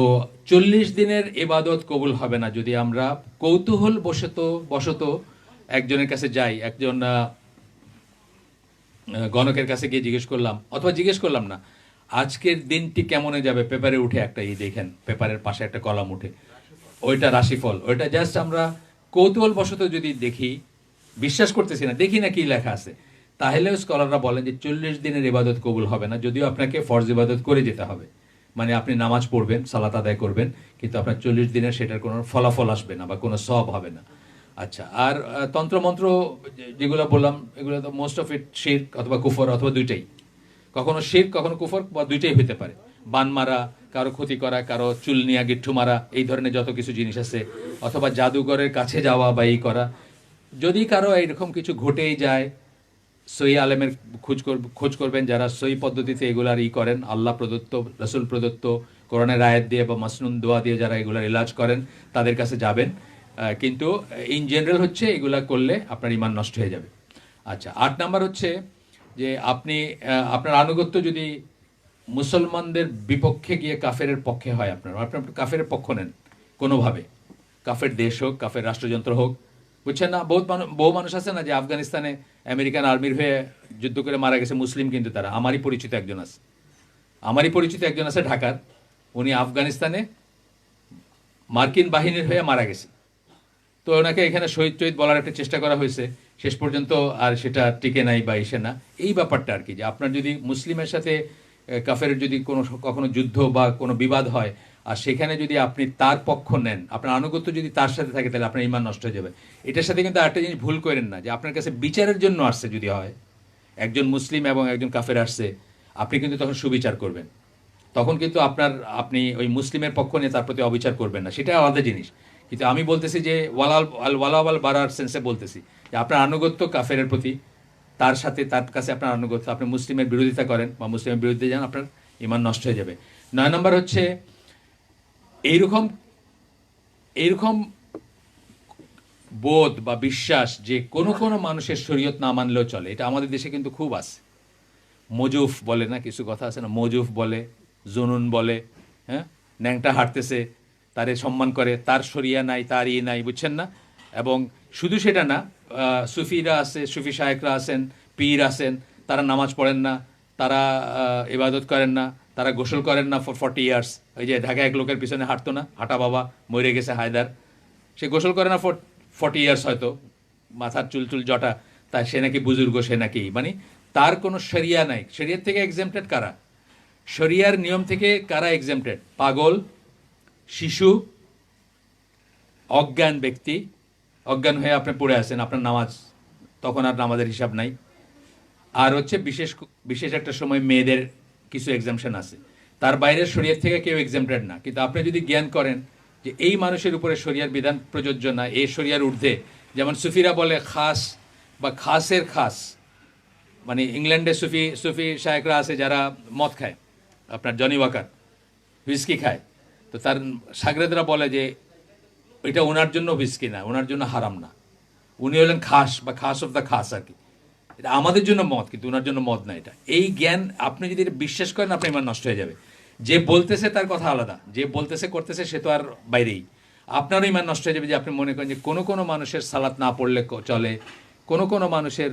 40 দিনের ইবাদত কবুল হবে না যদি আমরা কৌতূহল বশত একজনের কাছে যাই, একজন গণকের কাছে গিয়ে জিজ্ঞেস করলাম না আজকের দিনটি কেমনে যাবে, পেপারে উঠে একটা দেখেন, পেপারের পাশে একটা কলাম উঠে, ওইটা রাশিফল, ওইটা জাস্ট আমরা কৌতূহল বশত যদি দেখি, বিশ্বাস করতেছি না, দেখি না কি লেখা আছে, তাহলেও স্কলাররা বলেন যে 40 দিনের ইবাদত কবুল হবে না, যদিও আপনাকে ফরজ ইবাদত করে যেতে হবে, মানে আপনি নামাজ পড়বেন, সালাত আদায় করবেন, কিন্তু আপনার 40 দিনের সেটার কোনো ফলাফল আসবে না বা কোনো সওয়াব হবে না। আচ্ছা, আর তন্ত্রমন্ত্র যেগুলো বললাম, এগুলো তো মোস্ট অফ ইট শিরক অথবা কুফর অথবা দুইটাই, কখনো শিরক কখনো কুফর বা দুইটাই হতে পারে। বান মারা, কারো ক্ষতি করা, কারো চুল নিয়া গিট্টু মারা, এই ধরনের যত কিছু জিনিস আছে, অথবা জাদুঘরের কাছে যাওয়া বা এই করা, যদি কারো এইরকম কিছু ঘটেই যায়, সহি আলেমের খোঁজ করবেন যারা সহি পদ্ধতিতে এগুলার করেন, আল্লাহ প্রদত্ত রসুল প্রদত্ত কোরআনের আয়াত দিয়ে বা মাসনুন দোয়া দিয়ে যারা এগুলার ইলাজ করেন তাদের কাছে যাবেন। কিন্তু ইন জেনারেল হচ্ছে এগুলা করলে আপনার ইমান নষ্ট হয়ে যাবে। আচ্ছা, 8 নাম্বার হচ্ছে যে আপনি আপনার আনুগত্য যদি মুসলমানদের বিপক্ষে গিয়ে কাফেরের পক্ষে হয়, আপনার কাফেরের পক্ষ নেন কোনোভাবে, কাফের দেশ হোক, কাফের রাষ্ট্রযন্ত্র হোক, বুঝছেন না, বহু মানুষ আছে না যে আফগানিস্তানে আমেরিকান আর্মির হয়ে যুদ্ধ করে মারা গেছে, মুসলিম কিন্তু তারা। আমারই পরিচিত একজন আছে ঢাকার, উনি আফগানিস্তানে মার্কিন বাহিনীর হয়ে মারা গেছে। তো ওনাকে এখানে শহীদ বলার একটা চেষ্টা করা হয়েছে, শেষ পর্যন্ত আর সেটা টিকে নাই বা এসে না, এই ব্যাপারটা আর কি, যে আপনার যদি মুসলিমের সাথে কাফেরের যদি কখনো যুদ্ধ বা কোনো বিবাদ হয়, আর সেখানে যদি আপনি তার পক্ষ নেন, আপনার আনুগত্য যদি তার সাথে থাকে, তাহলে আপনার ইমান নষ্ট হয়ে যাবে। এটার সাথে কিন্তু আরেকটা জিনিস ভুল করেন না, যে আপনার কাছে বিচারের জন্য আসছে যদি হয়, একজন মুসলিম এবং একজন কাফের আসছে, আপনি কিন্তু তখন সুবিচার করবেন। তখন কিন্তু আপনি ওই মুসলিমের পক্ষ নিয়ে তার প্রতি অবিচার করবেন না, সেটা আলাদা জিনিস। কিন্তু আমি বলতেছি যে ওয়ালাওয়াল বাড়ার সেন্সে বলতেছি যে আপনার আনুগত্য কাফেরের প্রতি, তার সাথে তার কাছে আপনার আনুগত্য, আপনি মুসলিমের বিরোধিতা করেন বা মুসলিমের বিরুদ্ধে যান, আপনার ইমান নষ্ট হয়ে যাবে। 9 নম্বর হচ্ছে এইরকম এইরকম বোধ বা বিশ্বাস যে কোনো কোনো মানুষের শরীয়ত না মানলেও চলে, এটা আমাদের দেশে কিন্তু খুব আছে। মজুফ বলে না, কিছু কথা আছে না, মজুফ বলে, জুনুন বলে, হ্যাঁ, ন্যাংটা হাঁটতেছে, তারে সম্মান করে, তার শরিয়া নাই, তার নাই, বুঝছেন না? এবং শুধু সেটা না, সুফিরা আছে, সুফি শায়েকরা আছেন, পীর আছেন, তারা নামাজ পড়েন না, তারা ইবাদত করেন না, তারা গোসল করেন না ফর 40 ইয়ার্স। ওই যে ঢাকা এক লোকের পিছনে হাঁটতো না, হাঁটা বাবা, মরে গেছে হায়দার, সে গোসল করে না ফর 40 ইয়ার্স হয়তো, মাথার চুল জটা, তাই সে নাকি বুজুর্গ, সে নাকি মানে তার কোনো শরিয়া নাই। শরিয়ার থেকে এক্সেমটেড কারা? শরিয়ার নিয়ম থেকে কারা এক্সেমটেড? পাগল, শিশু, অজ্ঞান ব্যক্তি, অজ্ঞান হয়ে আপনি পড়ে আছেন, আপনার নামাজ তখন আর নামাজের হিসাব নাই। আর হচ্ছে বিশেষ বিশেষ একটা সময় মেয়েদের কিছু এক্সামশন আছে, তার বাইরের শরিয়ত থেকে কেউ এক্সামটেড না। কিন্তু আপনি যদি জ্ঞান করেন যে এই মানুষের উপরে শরিয়ার বিধান প্রযোজ্য না, এই শরিয়ার ঊর্ধ্বে, যেমন সুফিরা বলে খাস বা খাসের খাস, মানে ইংল্যান্ডে সুফি শায়েকরা আছে যারা মদ খায়, আপনার জনি ওয়াকার হুইস্কি খায়, তো তার সাগরেদরা বলে যে এটা ওনার জন্য হুইস্কি না, ওনার জন্য হারাম না, উনি হলেন খাস বা খাস অফ দ্য খাস আর কি, এটা আমাদের জন্য মদ, কিন্তু ওনার জন্য মদ না। এটা এই জ্ঞান আপনি যদি এটা বিশ্বাস করেন, আপনার ইমান নষ্ট হয়ে যাবে। যে বলতেছে তার কথা আলাদা, যে বলতেছে করতেছে সে তো আর বাইরেই, আপনারও ইমান নষ্ট হয়ে যাবে। যে আপনি মনে করেন যে কোনো কোনো মানুষের সালাত না পড়লে চলে, কোনো কোনো মানুষের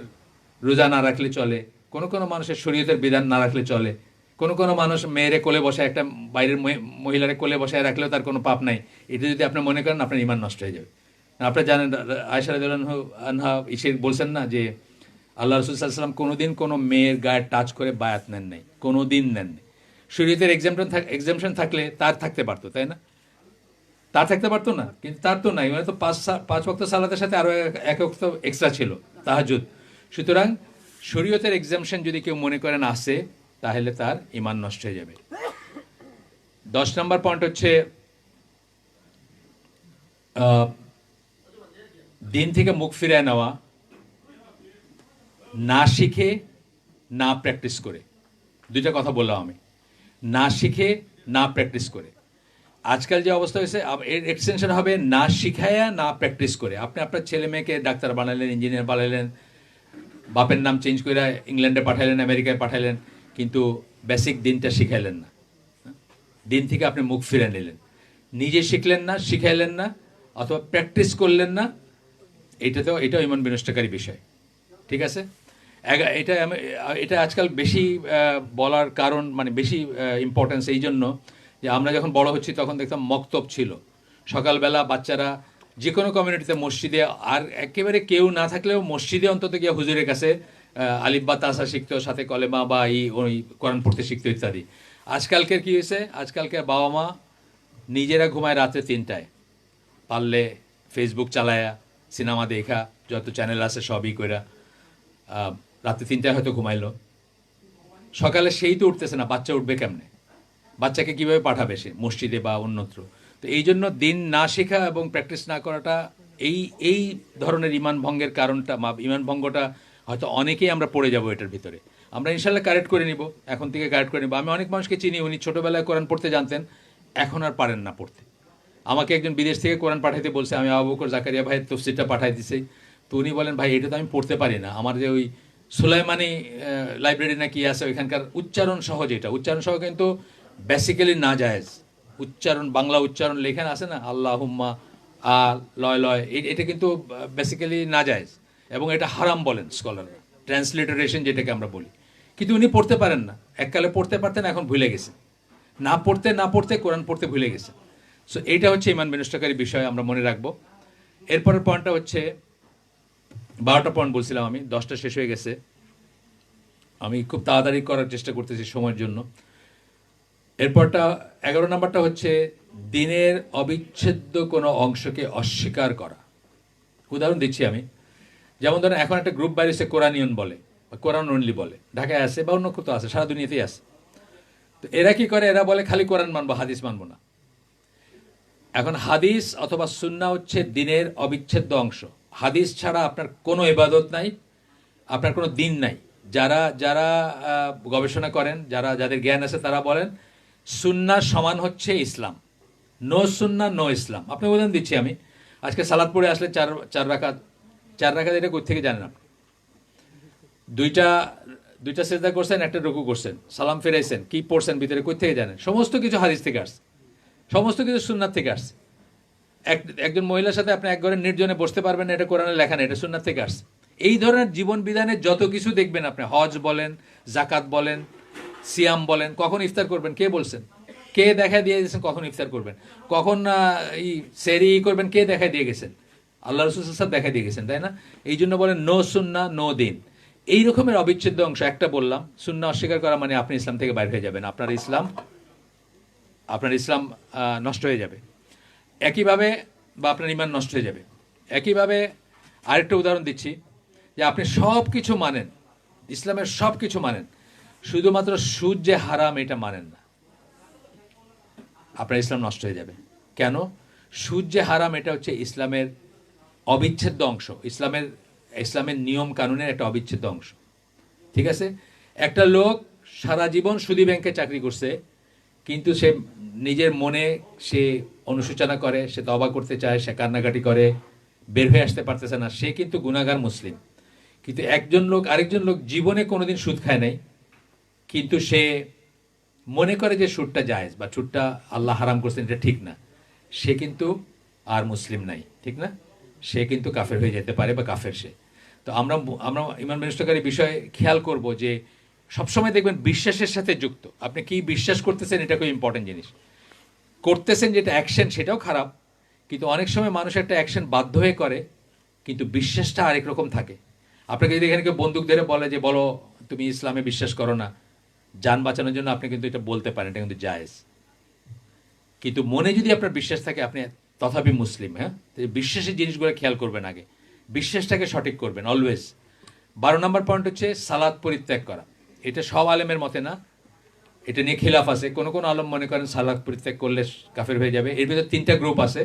রোজা না রাখলে চলে, কোনো কোনো মানুষের শরীয়তের বিধান না রাখলে চলে, কোনো কোনো মানুষ মেয়েরে কোলে বসায়, একটা বাইরের মহিলারে কোলে বসায় রাখলেও তার কোনো পাপ নাই, এটা যদি আপনি মনে করেন, আপনার ইমান নষ্ট হয়ে যাবে। আপনি জানেন আয়েশা রাদিয়াল্লাহু আনহা ইসে বলছেন না যে আল্লাহ রাসূল সাল্লাল্লাহু আলাইহি ওয়াসাল্লাম কোনোদিন কোনো মেয়ের গায়ে টাচ করে বায়াত নেন নাই, কোনোদিন নেন নাই। শরীয়তের এক্সামশন থাকলে তার থাকতে পারতো, তাই না? তার থাকতে পারতো না, কিন্তু তার তো নাই, মানে তো পাঁচ ওয়াক্ত সালাতের সাথে আরো এক ওয়াক্ত এক্সট্রা ছিল, তাহাজ্জুদ। সুতরাং শরীয়তের এক্সামশন যদি কেউ মনে করেন আসে, তাহলে তার ইমান নষ্ট হয়ে যাবে। 10 নম্বর পয়েন্ট হচ্ছে দিন থেকে মুখ ফিরায় নেওয়া, না শিখে না প্র্যাকটিস করে। দুইটা কথা বললাম আমি, না শিখে না প্র্যাকটিস করে। আজকাল যে অবস্থা হয়েছে, এর এক্সটেনশন হবে না শিখায়া না প্র্যাকটিস করে। আপনি আপনার ছেলে মেয়েকে ডাক্তার বানালেন, ইঞ্জিনিয়ার বানালেন, বাপের নাম চেঞ্জ করে ইংল্যান্ডে পাঠাইলেন, আমেরিকায় পাঠাইলেন, কিন্তু বেসিক দিনটা শিখাইলেন না। দিন থেকে আপনি মুখ ফিরে নিলেন, নিজে শিখলেন না, শিখাইলেন না, অথবা প্র্যাকটিস করলেন না। এটাও ইমান বিনষ্টকারী বিষয়, ঠিক আছে? এটা আজকাল বেশি বলার কারণ, মানে বেশি ইম্পর্টেন্স এই জন্য যে আমরা যখন বড় হচ্ছি তখন দেখতাম মক্তব ছিল, সকালবেলা বাচ্চারা যে কোনো কমিউনিটিতে মসজিদে, আর একেবারে কেউ না থাকলেও মসজিদে অন্তত গিয়ে হুজুরের কাছে আলিফ বা তাসা শিখতো, সাথে কলেমা বা ওই কোরআন পড়তে শিখতো ইত্যাদি। আজকালকের কি হয়েছে, আজকালকের বাবা মা নিজেরা ঘুমায় রাত্রে 3টায়, পারলে ফেসবুক চালায়া, সিনেমা দেখা, যত চ্যানেল আছে সবই কইরা রাত্রে 3টায় হয়তো ঘুমাইলো, সকালে সেই তো উঠতেছে না, বাচ্চা উঠবে কেমনে? বাচ্চাকে কিভাবে পাঠাবে সে মসজিদে বা অন্যত্র? তো এই জন্য দিন না শেখা এবং প্র্যাকটিস না করাটা, এই ধরনের ইমান ভঙ্গের কারণটা, ইমান ভঙ্গটা হয়তো অনেকেই আমরা পড়ে যাব এটার ভিতরে। আমরা ইনশাল্লাহ কারেক্ট করে নিব, এখন থেকে কারেক্ট করে নিব। আমি অনেক মানুষকে চিনি, উনি ছোটোবেলায় কোরআন পড়তে জানতেন, এখন আর পারেন না পড়তে। আমাকে একজন বিদেশ থেকে কোরআন পাঠাইতে বলছে, আমি আবু বকর জাকারিয়া ভাইয়ের তফসিরটা পাঠাই দিছি। তো উনি বলেন, ভাই এটা তো আমি পড়তে পারি না, আমার যে ওই সুলাইমানি লাইব্রেরি না কি আছে, ওইখানকার উচ্চারণ সহ, যেটা উচ্চারণ সহ কিন্তু বেসিক্যালি না জায়েজ উচ্চারণ, বাংলা উচ্চারণ লেখেন আছে না, আল্লাহ হুম্মা আ লয় লয়, এটা কিন্তু বেসিক্যালি না জায়েজ, এবং এটা হারাম বলেন স্কলাররা, ট্রান্সলিটারেশন যেটাকে আমরা বলি। কিন্তু উনি পড়তে পারেন না, এককালে পড়তে পারতেন, এখন ভুলে গেছে, না পড়তে কোরআন পড়তে ভুলে গেছে। সো এইটা হচ্ছে ইমান বিনষ্টকারী বিষয়, আমরা মনে রাখবো। এরপরের পয়েন্টটা হচ্ছে 12টা পয়েন্ট বলছিলাম, আমি 10টা শেষ হয়ে গেছে। আমি খুব তাড়াতাড়ি করার চেষ্টা করতেছি সময়ের জন্য। এরপরটা 11 নাম্বারটা হচ্ছে দিনের অবিচ্ছেদ্য কোনো অংশকে অস্বীকার করা। উদাহরণ দিচ্ছি আমি, যেমন ধরেন এখন একটা গ্রুপ বাইরেছে কোরআনিয়ন বলে বা কোরআন অনলি বলে, ঢাকায় আছে বা অন্য কোথাও আছে, সারা দুনিয়াতেই আছে। তো এরা কি করে, এরা বলে খালি কোরআন মানবো, হাদিস মানবো না। এখন হাদিস অথবা সুন্নাহ হচ্ছে দিনের অবিচ্ছেদ্য অংশ। হাদিস ছাড়া আপনার কোনো ইবাদত নাই, আপনার কোনো দিন নাই। যারা যারা গবেষণা করেন, যাদের জ্ঞান আছে, তারা বলেন সুন্নাহ সমান হচ্ছে ইসলাম, নো সুন্নাহ নো ইসলাম। আপনি উদাহরণ দিচ্ছি আমি, আজকে সালাদ পড়ে আসলে চার রাকাত, এটা কোথা থেকে জানেন আপনি? দুইটা সেজদা করছেন, একটা রুকু করছেন, সালাম ফিরাইছেন, কি পড়ছেন ভিতরে, কোথা থেকে জানেন? সমস্ত কিছু হাদিস থেকে আসছে, সমস্ত কিছু সুন্নাত থেকে আসছে। একজন মহিলার সাথে আপনি এক ঘরে নির্জনে বসতে পারবেন না, এটা কোরআনে লেখা না, এটা সুন্নাত থেকে আসছে। এই ধরনের জীবন বিধানের যত কিছু দেখবেন আপনি, হজ বলেন, জাকাত বলেন, সিয়াম বলেন, কখন ইফতার করবেন কে বলছেন? কে দেখা দিয়ে গেছেন কখন ইফতার করবেন, কখন সেরি করবেন, কে দেখা দিয়ে গেছেন? আল্লাহ রসুল সাহেব দেখা দিয়ে গেছেন, তাই না? এই জন্য বলেন নো সুন্নাহ নো দিন। এই রকমের অবিচ্ছেদ্য অংশ। একটা বললাম সুন্নাহ অস্বীকার করা মানে আপনি ইসলাম থেকে বাইরে হয়ে যাবেন, আপনার ইসলাম নষ্ট হয়ে যাবে একইভাবে, বা আপনার ইমান নষ্ট হয়ে যাবে একইভাবে। আরেকটা উদাহরণ দিচ্ছি, যে আপনি সব কিছু মানেন, ইসলামের সব কিছু মানেন, শুধুমাত্র সুদ যে হারাম এটা মানেন না, আপনার ইসলাম নষ্ট হয়ে যাবে। কেন? সুদ যে হারাম এটা হচ্ছে ইসলামের অবিচ্ছেদ্য অংশ, ইসলামের নিয়ম কানুনের একটা অবিচ্ছেদ্য অংশ। ঠিক আছে? একটা লোক সারা জীবন সুদী ব্যাংকে চাকরি করছে, কিন্তু সে নিজের মনে সে অনুশোচনা করে, সে তওবা করতে চায়, সে কান্নাকাটি করে, বের হয়ে আসতে পারতেছে না, সে কিন্তু গুনাহগার মুসলিম। কিন্তু আরেকজন লোক জীবনে কোনোদিন সুদ খায় নাই, কিন্তু সে মনে করে যে সুদটা জায়েজ বা সুদটা আল্লাহ হারাম করছেন, এটা ঠিক না, সে কিন্তু আর মুসলিম নাই, ঠিক না? সে কিন্তু কাফের হয়ে যেতে পারে বা কাফের সে। তো আমরা ইমান বিনষ্টকারী বিষয়ে খেয়াল করব যে সবসময় দেখবেন বিশ্বাসের সাথে যুক্ত। আপনি কি বিশ্বাস করতেছেন, এটা খুব ইম্পর্টেন্ট জিনিস। করতেছেন যেটা অ্যাকশন, সেটাও খারাপ, কিন্তু অনেক সময় মানুষ একটা অ্যাকশন বাধ্য হয়ে করে, কিন্তু বিশ্বাসটা আরেক রকম থাকে। আপনাকে যদি এখানে কেউ বন্দুক ধরে বলে যে বলো তুমি ইসলামে বিশ্বাস করো না, যান বাঁচানোর জন্য, আপনি কিন্তু এটা বলতে পারেন, এটা কিন্তু জায়েজ। কিন্তু মনে যদি আপনার বিশ্বাস থাকে, আপনি তথাপি মুসলিম। হ্যাঁ, বিশ্বাসের জিনিসগুলো খেয়াল করবেন আগে, বিশ্বাসটাকে সঠিক করবেন অলওয়েজ। 12 নম্বর পয়েন্ট হচ্ছে সালাত পরিত্যাগ করা। এটা সব আলেমের মতে না, এটা নিয়ে খিলাফ আছে। কোন কোন আলেম মনে করেন সালাত পরিত্যাগ করলে কাফের হয়ে যাবে। এর ভিতরে 3টা গ্রুপ আছে।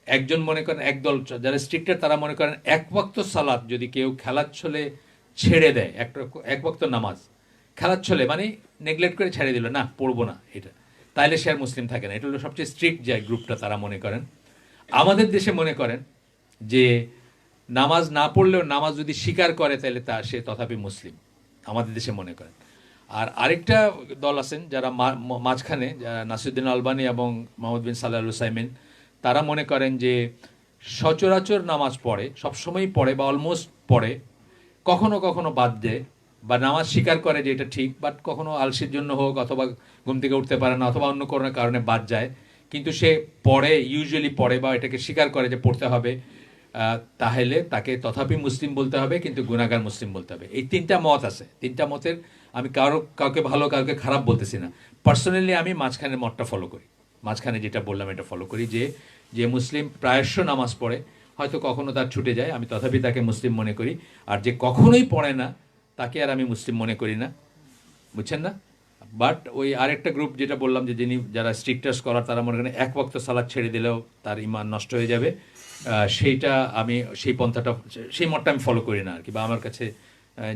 একজন মনে করেন, একদল যারা স্ট্রিক্টার, তারা মনে করেন এক ওয়াক্ত সালাত যদি কেউ খেলার ছলে ছেড়ে দেয়, এক ওয়াক্ত নামাজ খেলার ছলে মানে নেগলেক্ট করে ছেড়ে দিল, না পড়বো না, এটা তাইলে সে আর মুসলিম থাকে না। এটা হলো সবচেয়ে স্ট্রিক্ট যে গ্রুপটা, তারা মনে করেন। আমাদের দেশে মনে করেন যে নামাজ না পড়লেও নামাজ যদি স্বীকার করে তাহলে সে তথাপি মুসলিম, আমাদের দেশে মনে করেন। আর আরেকটা দল আছেন যারা মাঝখানে, নাসিরুদ্দিন আলবানী এবং মোহাম্মদ বিন সাল্লাহ আল সাইমিন, তারা মনে করেন যে সচরাচর নামাজ পড়ে, সবসময়ই পড়ে বা অলমোস্ট পড়ে, কখনো কখনো বাদ দেয় বা নামাজ স্বীকার করে যে এটা ঠিক, বাট কখনো আলসির জন্য হোক, অথবা ঘুম থেকে উঠতে পারে না, অথবা অন্য কোনো কারণে বাদ যায়, কিন্তু সে পড়ে, ইউজুয়ালি পড়ে বা এটাকে স্বীকার করে যে পড়তে হবে, তাহলে তাকে তথাপি মুসলিম বলতে হবে, কিন্তু গুনাহগার মুসলিম বলতে হবে। এই 3টা মত আছে। 3টা মতের আমি কাউকে ভালো কাউকে খারাপ বলতেছি না। পার্সোনালি আমি মাঝখানের মতটা ফলো করি, মাঝখানে যেটা বললাম এটা ফলো করি, যে মুসলিম প্রায়শ নামাজ পড়ে, হয়তো কখনো তার ছুটে যায়, আমি তথাপি তাকে মুসলিম মনে করি। আর যে কখনোই পড়ে না, তাকে আর আমি মুসলিম মনে করি না, বুঝছেন না? বাট ওই আরেকটা গ্রুপ যেটা বললাম, যে যারা স্ট্রিক্টার্স করার, তারা মনে করেন এক ওয়াক্ত সালাত ছেড়ে দিলেও তার ইমান নষ্ট হয়ে যাবে। সেইটা আমি সেই সেই মতটা আমি ফলো করি না আর কি, বা আমার কাছে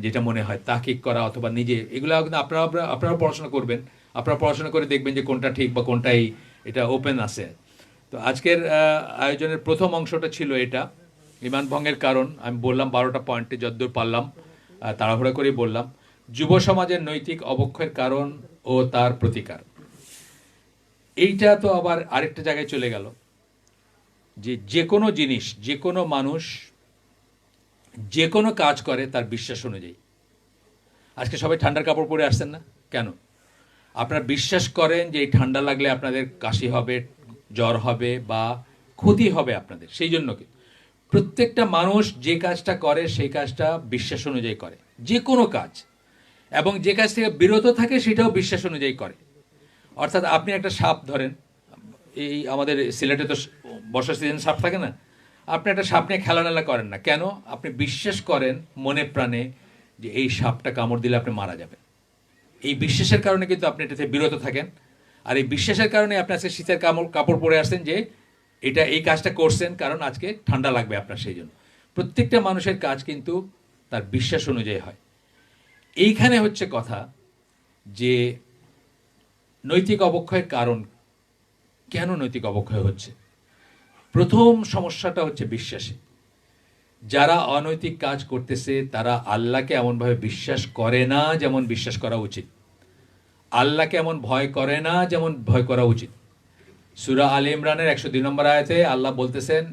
যেটা মনে হয় তাকিক করা অথবা নিজে, এগুলো কিন্তু আপনারা পড়াশোনা করবেন, আপনারা পড়াশোনা করে দেখবেন যে কোনটা ঠিক বা কোনটাই, এটা ওপেন আছে। তো আজকের আয়োজনের প্রথম অংশটা ছিল এটা, ইমান ভঙ্গের কারণ। আমি বললাম 12টা পয়েন্টে যদ্দূর পারলাম তাড়াহুড়া করেই বললাম। যুব সমাজের নৈতিক অবক্ষয়ের কারণ ও তার প্রতিকার। এইটা তো আবার আরেকটা জায়গায় চলে গেল, যে কোনো জিনিস, যে কোনো মানুষ যে কোনো কাজ করে তার বিশ্বাস অনুযায়ী। আজকে সবাই ঠান্ডার কাপড় পরে আসছেন না কেন? আপনারা বিশ্বাস করেন যে এই ঠান্ডা লাগলে আপনাদের কাশি হবে, জ্বর হবে বা ক্ষতি হবে আপনাদের, সেই জন্য কি প্রত্যেকটা মানুষ যে কাজটা করে সেই কাজটা বিশ্বাস অনুযায়ী করে, যে কোনো কাজ, এবং যে কাজ থেকে বিরত থাকে সেটাও বিশ্বাস অনুযায়ী করে। অর্থাৎ আপনি একটা সাপ ধরেন, এই আমাদের সিলেটে তো বর্ষা সিজন সাপ থাকে না, আপনি একটা সাপ নিয়ে খেলাধুলা করেন না কেন? আপনি বিশ্বাস করেন মনে প্রাণে যে এই সাপটা কামড় দিলে আপনি মারা যাবেন। এই বিশ্বাসের কারণে কিন্তু আপনি এটাতে বিরত থাকেন। আর এই বিশ্বাসের কারণে আপনি আজকে শীতের কাপড় পরে আসছেন, যে এটা এই কাজটা করছেন কারণ আজকে ঠান্ডা লাগবে আপনার, সেই জন্য। প্রত্যেকটা মানুষের কাজ কিন্তু তার বিশ্বাস অনুযায়ী হয়। এইখানে হচ্ছে কথা যে নৈতিক অবক্ষয়ের কারণ, কেন নৈতিক অবক্ষয় হচ্ছে? প্রথম সমস্যাটা হচ্ছে বিশ্বাসে। যারা অনৈতিক কাজ করতেছে তারা আল্লাহকে এমনভাবে বিশ্বাস করে না যেমন বিশ্বাস করা উচিত, আল্লাহকে এমন ভয় করে না যেমন ভয় করা উচিত। সূরা আলে ইমরানের 102 নম্বর আয়াতে আল্লাহ বলতেছেন,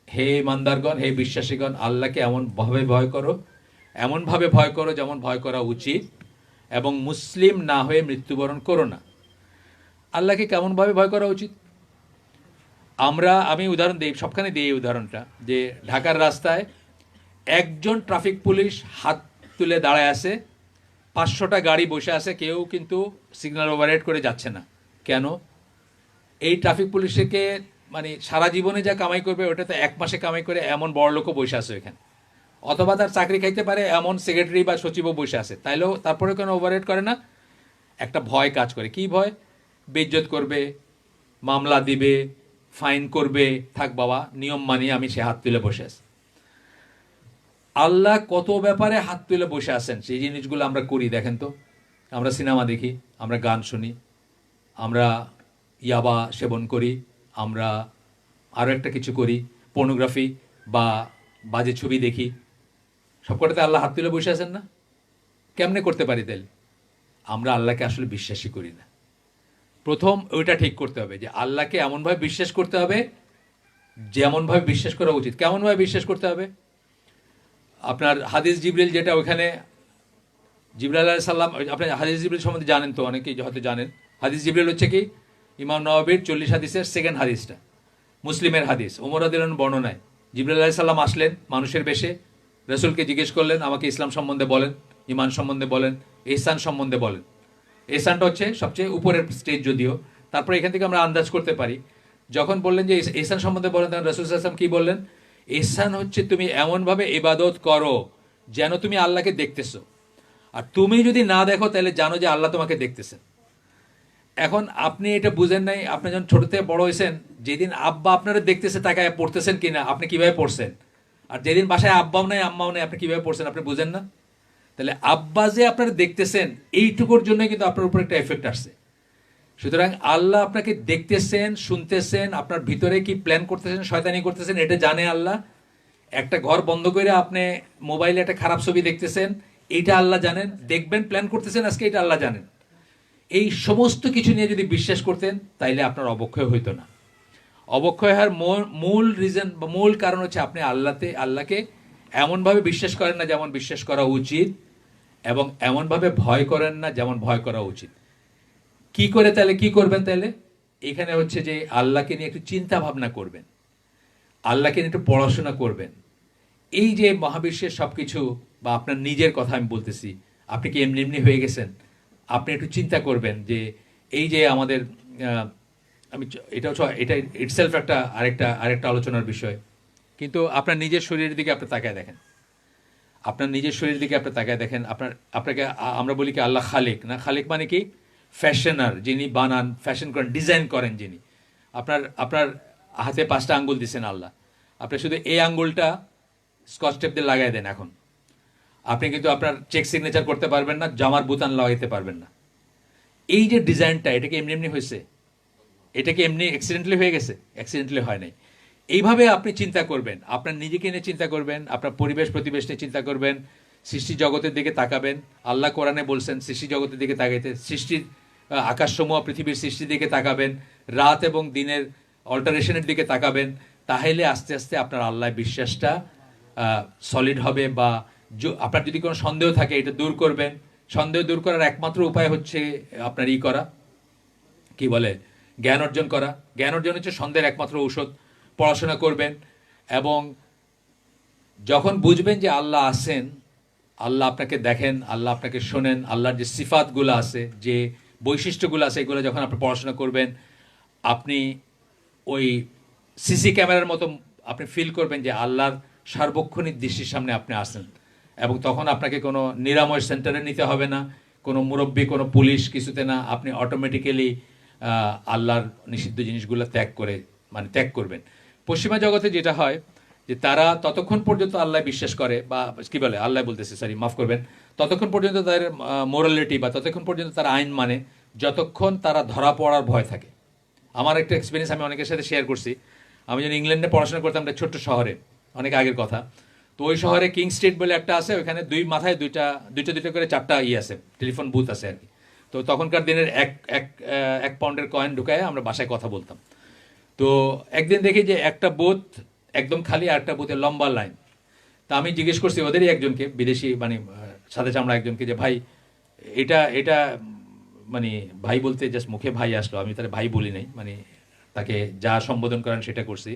হে ইমানদারগণ, হে বিশ্বাসীগণ, আল্লাহকে এমনভাবে ভয় করো যেমন ভয় করা উচিত, এবং মুসলিম না হয়ে মৃত্যুবরণ করো না। আল্লাহকে কেমনভাবে ভয় করা উচিত? আমি উদাহরণ দিই, সবখানে দিই এই উদাহরণটা, যে ঢাকার রাস্তায় একজন ট্রাফিক পুলিশ হাত তুলে দাঁড়ায় আছে, 500টা গাড়ি বসে আছে, কেউ কিন্তু সিগন্যাল ওভাররাইড করে যাচ্ছে না। কেন? এই ট্রাফিক পুলিশকে মানে সারা জীবনে যা কামাই করবে ওটাতে 1 মাসে কামাই করে এমন বড় লোকও বসে আছে ওইখানে, অথবা তার চাকরি খাইতে পারে এমন সেক্রেটারি বা সচিবও বসে আছে, তাইলেও তারপরে কেন ওভাররাইড করে না? একটা ভয় কাজ করে। কি ভয়? বেইজ্জত করবে, মামলা দিবে, ফাইন করবে, থাক বাবা নিয়ম মানি আমি, সে হাত তুলে বসে আছে। আল্লাহ কত ব্যাপারে হাত তুলে বসে আছেন, সেই জিনিসগুলো আমরা করি দেখেন তো। আমরা সিনেমা দেখি, আমরা গান শুনি, আমরা ইয়াবা সেবন করি, আমরা আরও একটা কিছু করি, পর্নোগ্রাফি বা বাজে ছবি দেখি, সবকটাতে আল্লাহ হাত তুলে বসে আছেন না? কেমনে করতে পারি তাহলে? আমরা আল্লাহকে আসলে বিশ্বাসই করি না। প্রথম ওইটা ঠিক করতে হবে যে আল্লাহকে এমনভাবে বিশ্বাস করতে হবে যেমনভাবে বিশ্বাস করা উচিত। কেমনভাবে বিশ্বাস করতে হবে? আপনার হাদিস জিবরিল, যেটা ওইখানে জিবরাইল আলাইহিস সালাম, আপনি হাদিস জিবরিল সম্বন্ধে জানেন তো, অনেকেই হয়তো জানেন। হাদিস জিবরিল হচ্ছে কি? ইমাম নওয়াবীর 40 হাদিসের সেকেন্ড হাদিসটা, মুসলিমের হাদিস। ওমর রাদিয়াল্লাহু আনহু বর্ণনায় জিবরাইল আলাইহিস সালাম আসলেন মানুষের বেশে, রাসূলকে জিজ্ঞেস করলেন, আমাকে ইসলাম সম্বন্ধে বলেন, ঈমান সম্বন্ধে বলেন, ইহসান সম্বন্ধে বলেন। ইহসানটা হচ্ছে সবচেয়ে উপরের স্টেজ যদিও, তারপরে এখান থেকে আমরা আন্দাজ করতে পারি। যখন বললেন যে ইহসান সম্বন্ধে বলেন, তখন রাসূল সাল্লাল্লাহু আলাইহি ওয়াসাল্লাম কি বললেন? ইহসান হচ্ছে তুমি এমনভাবে ইবাদত করো যেন তুমি আল্লাহকে দেখতেছো, আর তুমি যদি না দেখো তাহলে জানো যে আল্লাহ তোমাকে দেখতেছেন। এখন আপনি এটা বুঝেন নাই, আপনি যখন ছোট থেকে বড় হয়েছেন, যেদিন আব্বা আপনারা দেখতেছে তাকে পড়তেছেন কিনা, আপনি কিভাবে পড়ছেন? আর যেদিন বাসায় আব্বাও নাই আম্মাও নাই, আপনি কিভাবে পড়ছেন আপনি বুঝেন না। তাহলে আব্বা যে আপনারা দেখতেছেন এইটুকুর জন্য কিন্তু আপনার উপর একটা এফেক্ট আসছে। সুতরাং আল্লাহ আপনাকে দেখতেছেন, শুনতেছেন, আপনার ভিতরে কি প্ল্যান করতেছেন, শয়তানি করতেছেন, এটা জানে আল্লাহ। একটা ঘর বন্ধ করে আপনি মোবাইলে একটা খারাপ ছবি দেখতেছেন, এইটা আল্লাহ জানেন। দেখবেন, প্ল্যান করতেছেন আজকে, এটা আল্লাহ জানেন। এই সমস্ত কিছু নিয়ে যদি বিশ্বাস করতেন তাইলে আপনার অবক্ষয় হইতো না। অবক্ষয় হওয়ার মূল রিজন বা মূল কারণ হচ্ছে আপনি আল্লাহকে এমনভাবে বিশ্বাস করেন না যেমন বিশ্বাস করা উচিত, এবং এমনভাবে ভয় করেন না যেমন ভয় করা উচিত। কি করে তাহলে কি করবেন? তাহলে এখানে হচ্ছে যে আল্লাহকে নিয়ে একটু চিন্তা ভাবনা করবেন, আল্লাহকে নিয়ে একটু পড়াশোনা করবেন। এই যে মহাবিশ্বের সবকিছু, বা আপনার নিজের কথা আমি বলতেছি, আপনি কি এমনি এমনি হয়ে গেছেন? আপনি একটু চিন্তা করবেন যে এই যে আমাদের এটা ইটসেলফ একটা আরেকটা আলোচনার বিষয়। কিন্তু আপনার নিজের শরীরের দিকে আপনি তাকায় দেখেন, আপনার নিজের শরীরের দিকে আপনি তাকায় দেখেন। আপনাকে আমরা বলি কি আল্লাহ খালিক না? খালিক মানে কি? ফ্যাশনার, যিনি বানান, ফ্যাশন করেন, ডিজাইন করেন যিনি। আপনার হাতে 5টা আঙ্গুল দিচ্ছেন আল্লাহ, আপনি শুধু এই আঙ্গুলটা স্কচ টেপ দিয়ে লাগাই দেন। এখন আপনি কিন্তু আপনার চেক সিগনেচার করতে পারবেন না, জামার বুতান লাগাইতে পারবেন না। এই যে ডিজাইনটা, এটা কি এমনি এমনি হয়েছে? এটা কি এমনি অ্যাক্সিডেন্টালি হয়ে গেছে? অ্যাক্সিডেন্টালি হয় নাই। এইভাবে আপনি চিন্তা করবেন, আপনার নিজেকে নিয়ে চিন্তা করবেন, আপনার পরিবেশ প্রতিবেশ নিয়ে চিন্তা করবেন, সৃষ্টি জগতের দিকে তাকাবেন। আল্লাহ কোরআনে বলছেন সৃষ্টি জগতের দিকে তাকাইতে, সৃষ্টির আকাশসমূহ পৃথিবীর সৃষ্টির দিকে তাকাবেন, রাত এবং দিনের অল্টারেশনের দিকে তাকাবেন। তাহলে আস্তে আস্তে আপনার আল্লাহ বিশ্বাসটা সলিড হবে, বা আপনার যদি কোনো সন্দেহ থাকে এটা দূর করবেন। সন্দেহ দূর করার একমাত্র উপায় হচ্ছে আপনার করা, কি বলে, জ্ঞান অর্জন করা। জ্ঞান অর্জন হচ্ছে সন্দেহের একমাত্র ঔষধ। পড়াশোনা করবেন এবং যখন বুঝবেন যে আল্লাহ আছেন, আল্লাহ আপনাকে দেখেন, আল্লাহ আপনাকে শোনেন, আল্লাহর যে সিফাতগুলো আছে, যে বৈশিষ্ট্যগুলো আছে, এগুলো যখন আপনি পড়াশোনা করবেন, আপনি ওই সিসি ক্যামেরার মতো আপনি ফিল করবেন যে আল্লাহর সার্বক্ষণিক দৃষ্টির সামনে আপনি আসেন। এবং তখন আপনাকে কোনো নিরাময় সেন্টারে নিতে হবে না, কোনো মুরব্বী, কোনো পুলিশ, কিছুতে না। আপনি অটোমেটিক্যালি আল্লাহর নিষিদ্ধ জিনিসগুলো ত্যাগ করবেন। পশ্চিমা জগতে যেটা হয় যে তারা ততক্ষণ পর্যন্ত আল্লাহ বিশ্বাস করে, বা কি বলে, আল্লাহ বলতেছে, সরি মাফ করবেন, ততক্ষণ পর্যন্ত তাদের মোরালিটি বা ততক্ষণ পর্যন্ত তারা আইন মানে যতক্ষণ তারা ধরা পড়ার ভয় থাকে। আমার একটা এক্সপিরিয়েন্স আমি অনেকের সাথে শেয়ার করছি। আমি যখন ইংল্যান্ডে পড়াশোনা করতাম একটা ছোট্ট শহরে, অনেক আগের কথা, তো ওই শহরে কিং স্ট্রিট বলে একটা আছে, ওইখানে দুই মাথায় দুইটা দুইটা করে চারটা আছে, টেলিফোন বুথ আছে আর কি। তো তখনকার দিনের এক এক এক পাউন্ডের কয়েন ঢুকায় আমরা বাসায় কথা বলতাম। তো একদিন দেখি যে একটা বুথ একদম খালি, আর একটা বুথে লম্বা লাইন। তা আমি জিজ্ঞেস করছি ওদেরই একজনকে, বিদেশি মানে সাদা চামড়া একজনকে, যে ভাই এটা এটা মানে ভাই বলতে জাস্ট মুখে ভাই আসলো, আমি তাহলে ভাই বলি নাই, মানে তাকে যা সম্বোধন করেন সেটা করছি,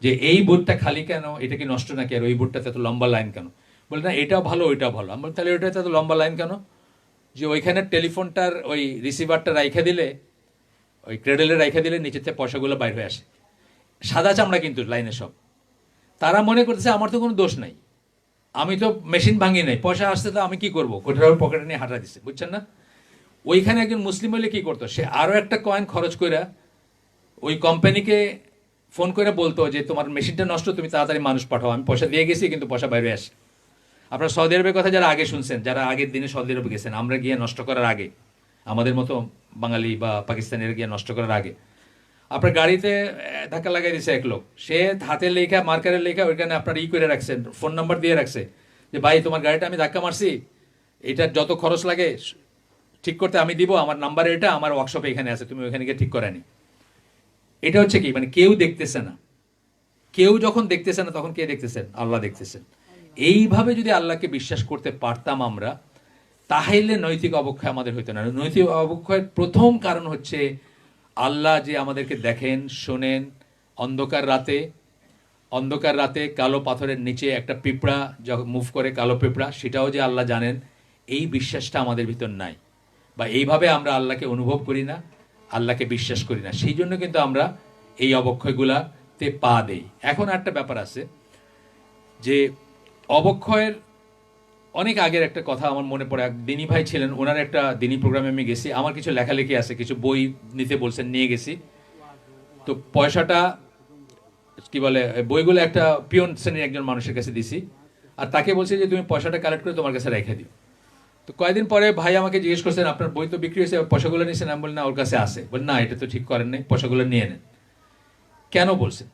যে এই বুথটা খালি কেন, এটা কি নষ্ট নাকি, আর ওই বুথটাতে এত লম্বা লাইন কেন? বলে না, এটাও ভালো ওইটাও ভালো। আমি বলি তাহলে ওইটাতে এত লম্বা লাইন কেন? যে ওইখানে টেলিফোনটার ওই রিসিভারটা রাইখে দিলে, ওই ক্রেডেলে রাইখে দিলে নিচেতে পয়সাগুলো বাইর হয়ে আসে। সাদা চামড়া কিন্তু লাইনে সব। তারা মনে করতেছে আমার তো কোনো দোষ নাই, আমি তো মেশিন ভাঙি নাই, পয়সা আসতে তো আমি কি করবো, কোথাও পকেটে নিয়ে হাঁটা দিচ্ছে, বুঝছেন না? ওইখানে একজন মুসলিম হলে কি করতো, সে আরো একটা কয়েন খরচ করে ওই কোম্পানিকে ফোন করে বলতো যে তোমার মেশিনটা নষ্ট, তুমি তাড়াতাড়ি মানুষ পাঠাও, আমি পয়সা দিয়ে গেছি কিন্তু পয়সা বাইরে আসে। আপনারা সৌদি আরবের কথা যারা আগে শুনছেন, যারা আগের দিনে সৌদি আরবে গেছেন, আমরা গিয়ে নষ্ট করার আগে, আমাদের মতো বাঙালি বা পাকিস্তানের গিয়ে নষ্ট করার আগে, আপনার গাড়িতে ধাক্কা লাগাই দিছে এক লোক, সে হাতের লেখা মার্কারের লেখা ওইখানে আপনার করে রাখছেন, ফোন নাম্বার দিয়ে রাখছে, যে ভাই তোমার গাড়িটা আমি ধাক্কা মারছি, এটার যত খরচ লাগে ঠিক করতে আমি দিব, আমার নাম্বার এটা, আমার ওয়ার্কশপে এখানে আছে, তুমি ওইখানে গিয়ে ঠিক করে নি। এটা হচ্ছে কি, মানে কেউ দেখতেছে না। কেউ যখন দেখতেছে না তখন কে দেখতেছেন? আল্লাহ দেখতেছেন। এইভাবে যদি আল্লাহকে বিশ্বাস করতে পারতাম আমরা, তাহলে নৈতিক অবক্ষয় আমাদের হইতো না। নৈতিক অবক্ষয়ের প্রথম কারণ হচ্ছে আল্লাহ যে আমাদেরকে দেখেন, শোনেন। অন্ধকার রাতে কালো পাথরের নিচে একটা পিঁপড়া যখন মুভ করে, কালো পিঁপড়া, সেটাও যে আল্লাহ জানেন, এই বিশ্বাসটা আমাদের ভিতর নাই, বা এইভাবে আমরা আল্লাহকে অনুভব করি না, আল্লাহকে বিশ্বাস করি না। সেই জন্য কিন্তু আমরা এই অবক্ষয়গুলাতে পা দেই। এখন একটা ব্যাপার আছে যে অবক্ষয়ের অনেক আগের একটা কথা আমার মনে পড়ে, এক দিনী ভাই ছিলেন, ওনার একটা দিনী প্রোগ্রামে আমি গেছি, আমার কিছু লেখালেখি আছে, কিছু বই নিতে বলছেন, নিয়ে গেছি। তো পয়সাটা কি বলে, বইগুলো একটা পিয়ন শ্রেণীর একজন মানুষের কাছে দিছি, আর তাকে বলছি যে তুমি পয়সাটা কালেক্ট করে তোমার কাছে রেখে দিও। তো কয়েকদিন পরে ভাই আমাকে জিজ্ঞেস করছেন আপনার বই তো বিক্রি হয়েছে, পয়সাগুলো নিয়েছেন? আমি বলি না, ওর কাছে আছে। বলি না, এটা তো ঠিক করেন নাই, পয়সাগুলো নিয়ে নেন। কেন বলছেন?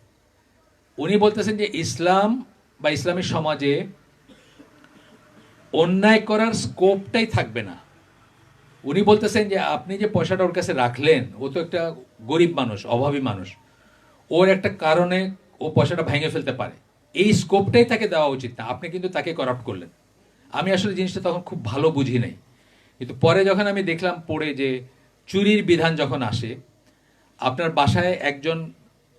উনি বলতেছেন যে ইসলাম বা ইসলামী সমাজে অন্যায় করার স্কোপটাই থাকবে না। উনি বলতেছেন যে আপনি যে পয়সাটা ওর কাছে রাখলেন, ও তো একটা গরিব মানুষ, অভাবী মানুষ, ওর একটা কারণে ও পয়সাটা ভেঙে ফেলতে পারে, এই স্কোপটাই তাকে দেওয়া উচিত না, আপনি কিন্তু তাকে করাপ্ট করলেন। আমি আসলে জিনিসটা তখন খুব ভালো বুঝি নাই, কিন্তু পরে যখন আমি দেখলাম পড়ে যে চুরির বিধান যখন আসে, আপনার বাসায় একজন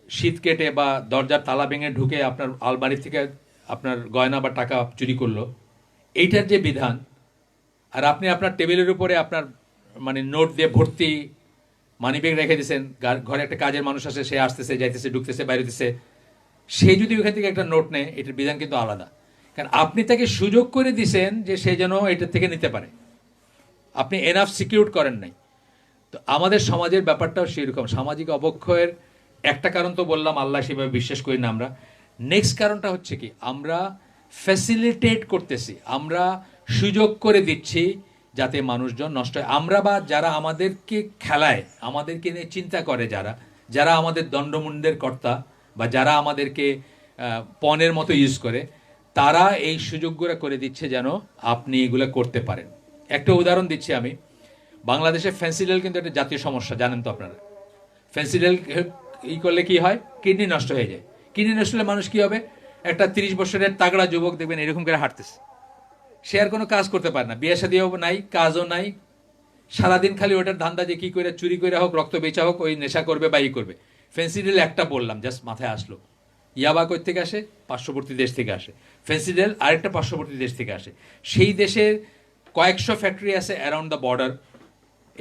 শীত কেটে বা দরজার তালা ভেঙে ঢুকে আপনার আলমারি থেকে আপনার গয়না বা টাকা চুরি করলো, এইটার যে বিধান, আর আপনি আপনার টেবিলের উপরে আপনার মানে নোট দিয়ে ভর্তি মানিব্যাগ রেখে দিয়েছেন, ঘরে একটা কাজের মানুষ আসে, সে আসতেছে যাইতেছে ঢুকতেছে বাইরেতেছে, সে যদি ওখান থেকে একটা নোট নেয়, এটার বিধান কিন্তু আলাদা। কারণ আপনি তাকে সুযোগ করে দিছেন যে সে যেন এটার থেকে নিতে পারে, আপনি এনাফ সিকিউর করেন নাই। তো আমাদের সমাজের ব্যাপারটাও সেরকম। সামাজিক অবক্ষয়ের একটা কারণ তো বললাম, আল্লাহ সেভাবে বিশ্বাস করি না আমরা। নেক্সট কারণটা হচ্ছে কি, আমরা ফ্যাসিলিটেট করতেছি, আমরা সুযোগ করে দিচ্ছি যাতে মানুষজন নষ্ট হয়। আমরা বা যারা আমাদেরকে খেলায়, আমাদেরকে নিয়ে চিন্তা করে, যারা যারা আমাদের দণ্ডমুণ্ডের কর্তা, বা যারা আমাদেরকে পণের মতো ইউজ করে, তারা এই সুযোগগুলো করে দিচ্ছে যেন আপনি এগুলো করতে পারেন। একটা উদাহরণ দিচ্ছি আমি। বাংলাদেশে ফেন্সিডেল কিন্তু একটা জাতীয় সমস্যা, জানেন তো আপনারা। ফেন্সিডেল করলে কি হয়, কিডনি নষ্ট হয়ে যায়। কিডনি নষ্ট হলে মানুষ কি হবে, একটা 30 বছরের তাগড়া যুবক দেখবেন এরকম করে হাঁটতেছে, সে আর কোনো কাজ করতে পারে না, বিয়ে শাদিও নাই, কাজও নাই, সারাদিন খালি ওটার ধান্দা যে কি করে চুরি করে হোক, রক্ত বেচা হোক, ওই নেশা করবে বা ই করবে। ফেন্সিডেল একটা বললাম, জাস্ট মাথায় আসলো, ইয়াবা কই থেকে আসে? পার্শ্ববর্তী দেশ থেকে আসে। ফেন্সিডেল আরেকটা পার্শ্ববর্তী দেশ থেকে আসে। সেই দেশের কয়েকশো ফ্যাক্টরি আছে অ্যারাউন্ড দ্য বর্ডার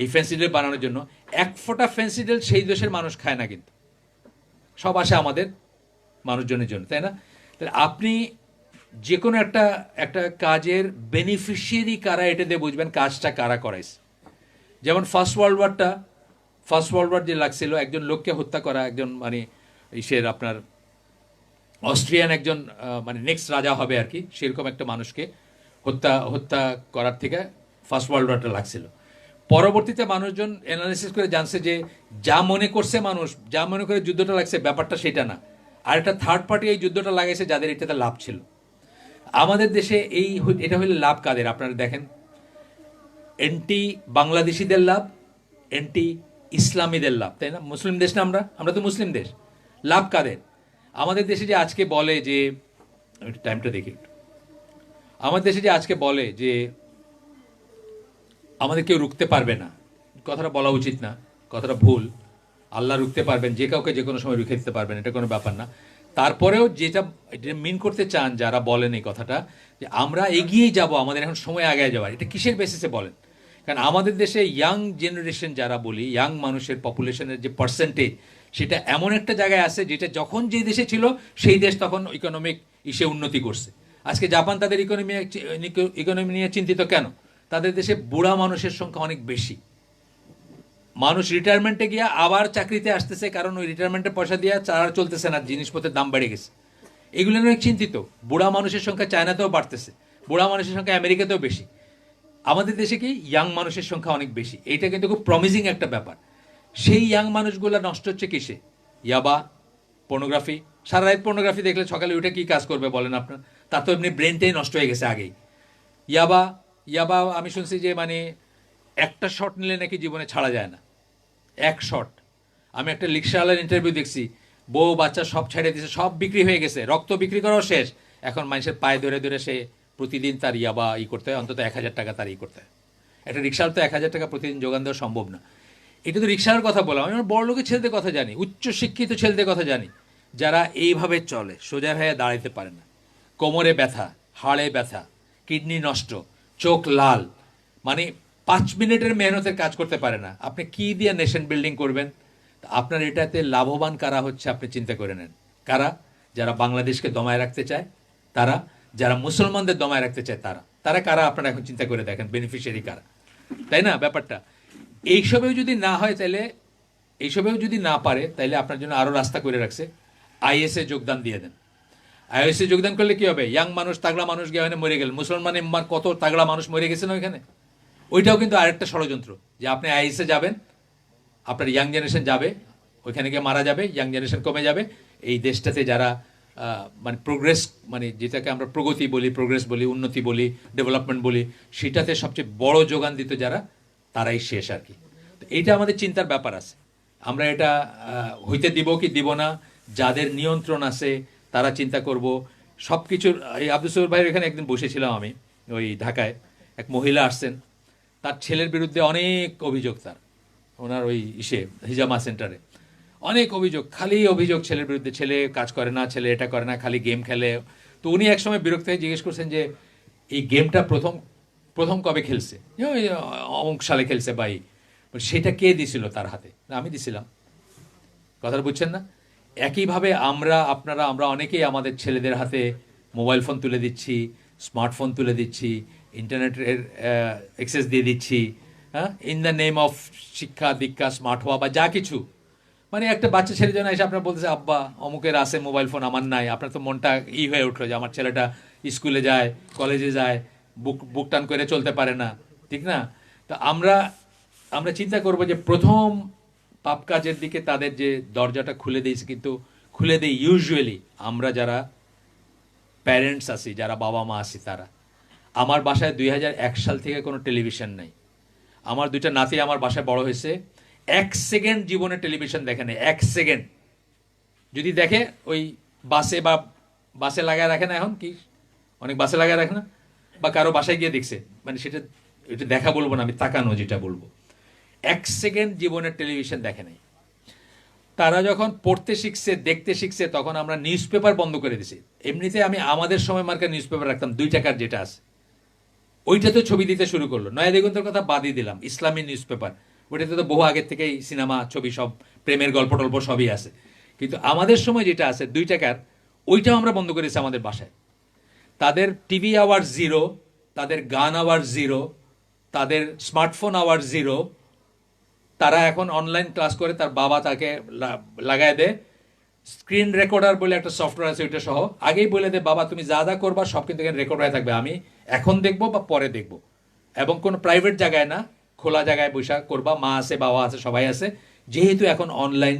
এই ফেন্সিডেল বানানোর জন্য। এক ফোঁটা ফেন্সিডেল সেই দেশের মানুষ খায় না, কিন্তু সব আসে আমাদের মানুষজনের জন্য, তাই না? তাহলে আপনি যে কোনো একটা একটা কাজের বেনিফিশিয়ারি কারা, এটা দিয়ে বুঝবেন কাজটা কারা করাইছে। যেমন ফার্স্ট ওয়ার্ল্ড ওয়ার যে লাগছিল, একজন লোককে হত্যা করা, একজন মানে ইসের আপনার অস্ট্রিয়ান একজন মানে নেক্সট রাজা হবে আর কি, সেরকম একটা মানুষকে হত্যা করার থেকে ফার্স্ট ওয়ার্ল্ড ওয়ারটা লাগছিল। পরবর্তীতে মানুষজন অ্যানালিসিস করে জানছে যে যা মনে করছে মানুষ, যা মনে করে যুদ্ধটা লাগছে, ব্যাপারটা সেটা না। আর একটা থার্ড পার্টি এই যুদ্ধটা লাগাইছে যাদের এটাতে লাভ ছিল। আমাদের দেশে এটা হইলে লাভ কাদের? আপনারা দেখেন, এন্টি বাংলাদেশিদের লাভ, এন্টি ইসলামীদের লাভ, তাই না? মুসলিম দেশ না আমরা তো মুসলিম দেশ। লাভ কাদের? আমাদের দেশে যে আজকে বলে যে, আমি টাইমটা দেখি একটু, আমাদের দেশে যে আজকে বলে যে আমাদের কেউ রুখতে পারবে না, কথাটা বলা উচিত না, কথাটা ভুল। আল্লাহ রুখতে পারবেন, যে কাউকে যে কোনো সময় রুখে দিতে পারবেন, এটা কোনো ব্যাপার না। তারপরেও যেটা মিন করতে চান যারা বলেন এই কথাটা, যে আমরা এগিয়েই যাব, আমাদের এখন সময় আগে যাওয়ার, এটা কিসের বেসিসে বলেন? কারণ আমাদের দেশে ইয়াং জেনারেশন যারা বলি, ইয়াং মানুষের পপুলেশনের যে পার্সেন্টেজ, সেটা এমন একটা জায়গায় আছে যেটা যখন যে দেশে ছিল সেই দেশ তখন ইকোনমিক উন্নতি করছে। আজকে জাপান তাদের ইকোনমি নিয়ে চিন্তিত কেন? তাদের দেশে বুড়া মানুষের সংখ্যা অনেক বেশি। মানুষ রিটায়ারমেন্টে গিয়ে আবার চাকরিতে আসতেছে, কারণ ওই রিটায়ারমেন্টের পয়সা দিয়ে চার চলতেছে না, জিনিসপত্রের দাম বেড়ে গেছে। এগুলো নিয়ে অনেক চিন্তিত। বুড়া মানুষের সংখ্যা চায়নাতেও বাড়তেছে, বুড়া মানুষের সংখ্যা আমেরিকাতেও বেশি। আমাদের দেশে কি ইয়াং মানুষের সংখ্যা অনেক বেশি। এইটা কিন্তু খুব প্রমিজিং একটা ব্যাপার। সেই ইয়াং মানুষগুলো নষ্ট হচ্ছে কিসে? ইয়াবা, পর্নোগ্রাফি। সারা রাত পর্নোগ্রাফি দেখলে সকালে উঠে কি কাজ করবে বলেন আপনার? তার তো এমনি ব্রেনটাই নষ্ট হয়ে গেছে আগেই। ইয়াবা ইয়াবা আমি শুনছি যে মানে একটা শট নিলে নাকি জীবনে ছাড়া যায় না, এক শট। আমি একটা রিক্সাওয়ালার ইন্টারভিউ দেখছি, বউ বাচ্চা সব ছেড়ে দিয়েছে, সব বিক্রি হয়ে গেছে, রক্ত বিক্রি করাও শেষ। এখন মানুষের পায়ে ধরে ধরে সে প্রতিদিন তার ইয়াবা করতে হয়, অন্তত 1,000 টাকা তার করতে হয়। একটা রিক্সাওয়ালা তো 1,000 টাকা প্রতিদিন যোগান দেওয়া সম্ভব না। এটা তো রিক্সার কথা বললাম, আমি বড় লোকের ছেলেদের কথা জানি, উচ্চ শিক্ষিত ছেলেদের কথা জানি, যারা এইভাবে চলে, সোজা হয়ে দাঁড়াইতে পারে না, কোমরে ব্যথা, হাড়ে ব্যথা, কিডনি নষ্ট, চোখ লাল, মানে 5 মিনিটের মেহনতের কাজ করতে পারে না। আপনি কি দিয়ে নেশন বিল্ডিং করবেন? আপনার এটাতে লাভবান কারা হচ্ছে আপনি চিন্তা করে নেন। কারা? যারা বাংলাদেশকে দমায় রাখতে চায় তারা, যারা মুসলমানদের দমায় রাখতে চায় তারা। তারা কারা আপনারা এখন চিন্তা করে দেখেন, বেনিফিশিয়ারি কারা, তাই না ব্যাপারটা? এইসবেও যদি না হয়, তাহলে এইসবেও যদি না পারে, তাহলে আপনার জন্য আরও রাস্তা করে রাখছে, আইএসএ যোগদান দিয়ে দেন। আইএসএ যোগদান করলে কি হবে? ইয়াং মানুষ, তাগড়া মানুষ গিয়ে ওখানে মরে গেল। মুসলমান ইম্মার কত তাগড়া মানুষ মরে গেছে না ওইখানে। ওইটাও কিন্তু আরেকটা ষড়যন্ত্র, যে আপনি আইএসএ যাবেন, আপনার ইয়াং জেনারেশন যাবে, ওইখানে গিয়ে মারা যাবে, ইয়াং জেনারেশন কমে যাবে। এই দেশটাতে যারা মানে প্রোগ্রেস, মানে যেটাকে আমরা প্রগতি বলি, প্রোগ্রেস বলি, উন্নতি বলি, ডেভেলপমেন্ট বলি, সেটাতে সবচেয়ে বড় যোগান দিত যারা, তারাই শেষ আর কি। তো এইটা আমাদের চিন্তার ব্যাপার আছে। আমরা এটা হইতে দিব কি দিব না, যাদের নিয়ন্ত্রণ আছে তারা চিন্তা করব সব কিছুর। এই আব্দুল সবুর ভাইয়ের এখানে একদিন বসেছিলাম আমি, ওই ঢাকায় এক মহিলা আসছেন, তার ছেলের বিরুদ্ধে অনেক অভিযোগ, তার ওনার ওই হিজামা সেন্টারে অনেক অভিযোগ, খালি অভিযোগ ছেলের বিরুদ্ধে। ছেলে কাজ করে না, ছেলে এটা করে না, খালি গেম খেলে। তো উনি একসময় বিরক্ত হয়ে জিজ্ঞেস করছেন যে এই গেমটা প্রথম কবে খেলছে? ওই অমুক সালে খেলছে ভাই। সেটা কে দিছিল তার হাতে? আমি দিছিলাম। কথাটা বুঝছেন না? একইভাবে আমরা অনেকেই আমাদের ছেলেদের হাতে মোবাইল ফোন তুলে দিচ্ছি, স্মার্টফোন তুলে দিচ্ছি, ইন্টারনেটের অ্যাক্সেস দিয়ে দিচ্ছি, হ্যাঁ, ইন দ্য নেম অফ শিক্ষা দীক্ষা, স্মার্ট হওয়া বা যা কিছু। মানে একটা বাচ্চা ছেলে যেন এসে আপনার বলতেছে, আব্বা অমুকের আছে মোবাইল ফোন, আমার নাই। আপনার তো মনটা হয়ে উঠলো যে আমার ছেলেটা স্কুলে যায়, কলেজে যায়, বুক টান করে চলতে পারে না, ঠিক না? তো আমরা চিন্তা করবো যে প্রথম পাপ কাজের দিকে তাদের যে দরজাটা খুলে দিয়েছে, কিন্তু খুলে দেই ইউজুয়ালি আমরা যারা প্যারেন্টস আছি, যারা বাবা মা আছি তারা। আমার বাসায় 2001 সাল থেকে কোনো টেলিভিশন নাই। আমার 2টা নাতি আমার বাসায় বড় হয়েছে, 1 সেকেন্ড জীবনে টেলিভিশন দেখে নেই, 1 সেকেন্ড। যদি দেখে ওই বাসে লাগায় রাখে না, এখন কি অনেক বাসে লাগায় রাখে না, বা কারো বাসায় গিয়ে দেখছে, মানে এটা দেখা বলবো না, আমি তাকানো যেটা বলবো। 1 সেকেন্ড জীবনের টেলিভিশন দেখে নাই। তারা যখন পড়তে শিখছে, দেখতে শিখছে, তখন আমরা নিউজ পেপার বন্ধ করে দিছি। এমনিতে আমি আমাদের সময় মার্কার নিউজ পেপার রাখতাম, 2 টাকার যেটা আছে, ওইটা তো ছবি দিতে শুরু করলো। নয়া দিগন্তের কথা বাদই দিলাম, ইসলামী নিউজ পেপার, ওইটাতে তো বহু আগের থেকেই সিনেমা, ছবি, সব প্রেমের গল্প টল্প সবই আছে। কিন্তু আমাদের সময় যেটা আছে 2 টাকার, ওইটাও আমরা বন্ধ করেছি আমাদের বাসায়। তাদের টিভি আওয়ার জিরো, তাদের গান আওয়ার জিরো, তাদের স্মার্টফোন আওয়ার জিরো। তারা এখন অনলাইন ক্লাস করে, তার বাবা তাকে লাগায় দেয় স্ক্রিন রেকর্ডার বলে একটা সফটওয়্যার আছে, ওইটা সহ আগেই বলে দেয়, বাবা তুমি যা যা করবা সব কিন্তু এখানে রেকর্ড হয়ে থাকবে, আমি এখন দেখবো বা পরে দেখবো। এবং কোনো প্রাইভেট জায়গায় না, খোলা জায়গায় বসে করবা, মা আছে, বাবা আছে, সবাই আছে। যেহেতু এখন অনলাইন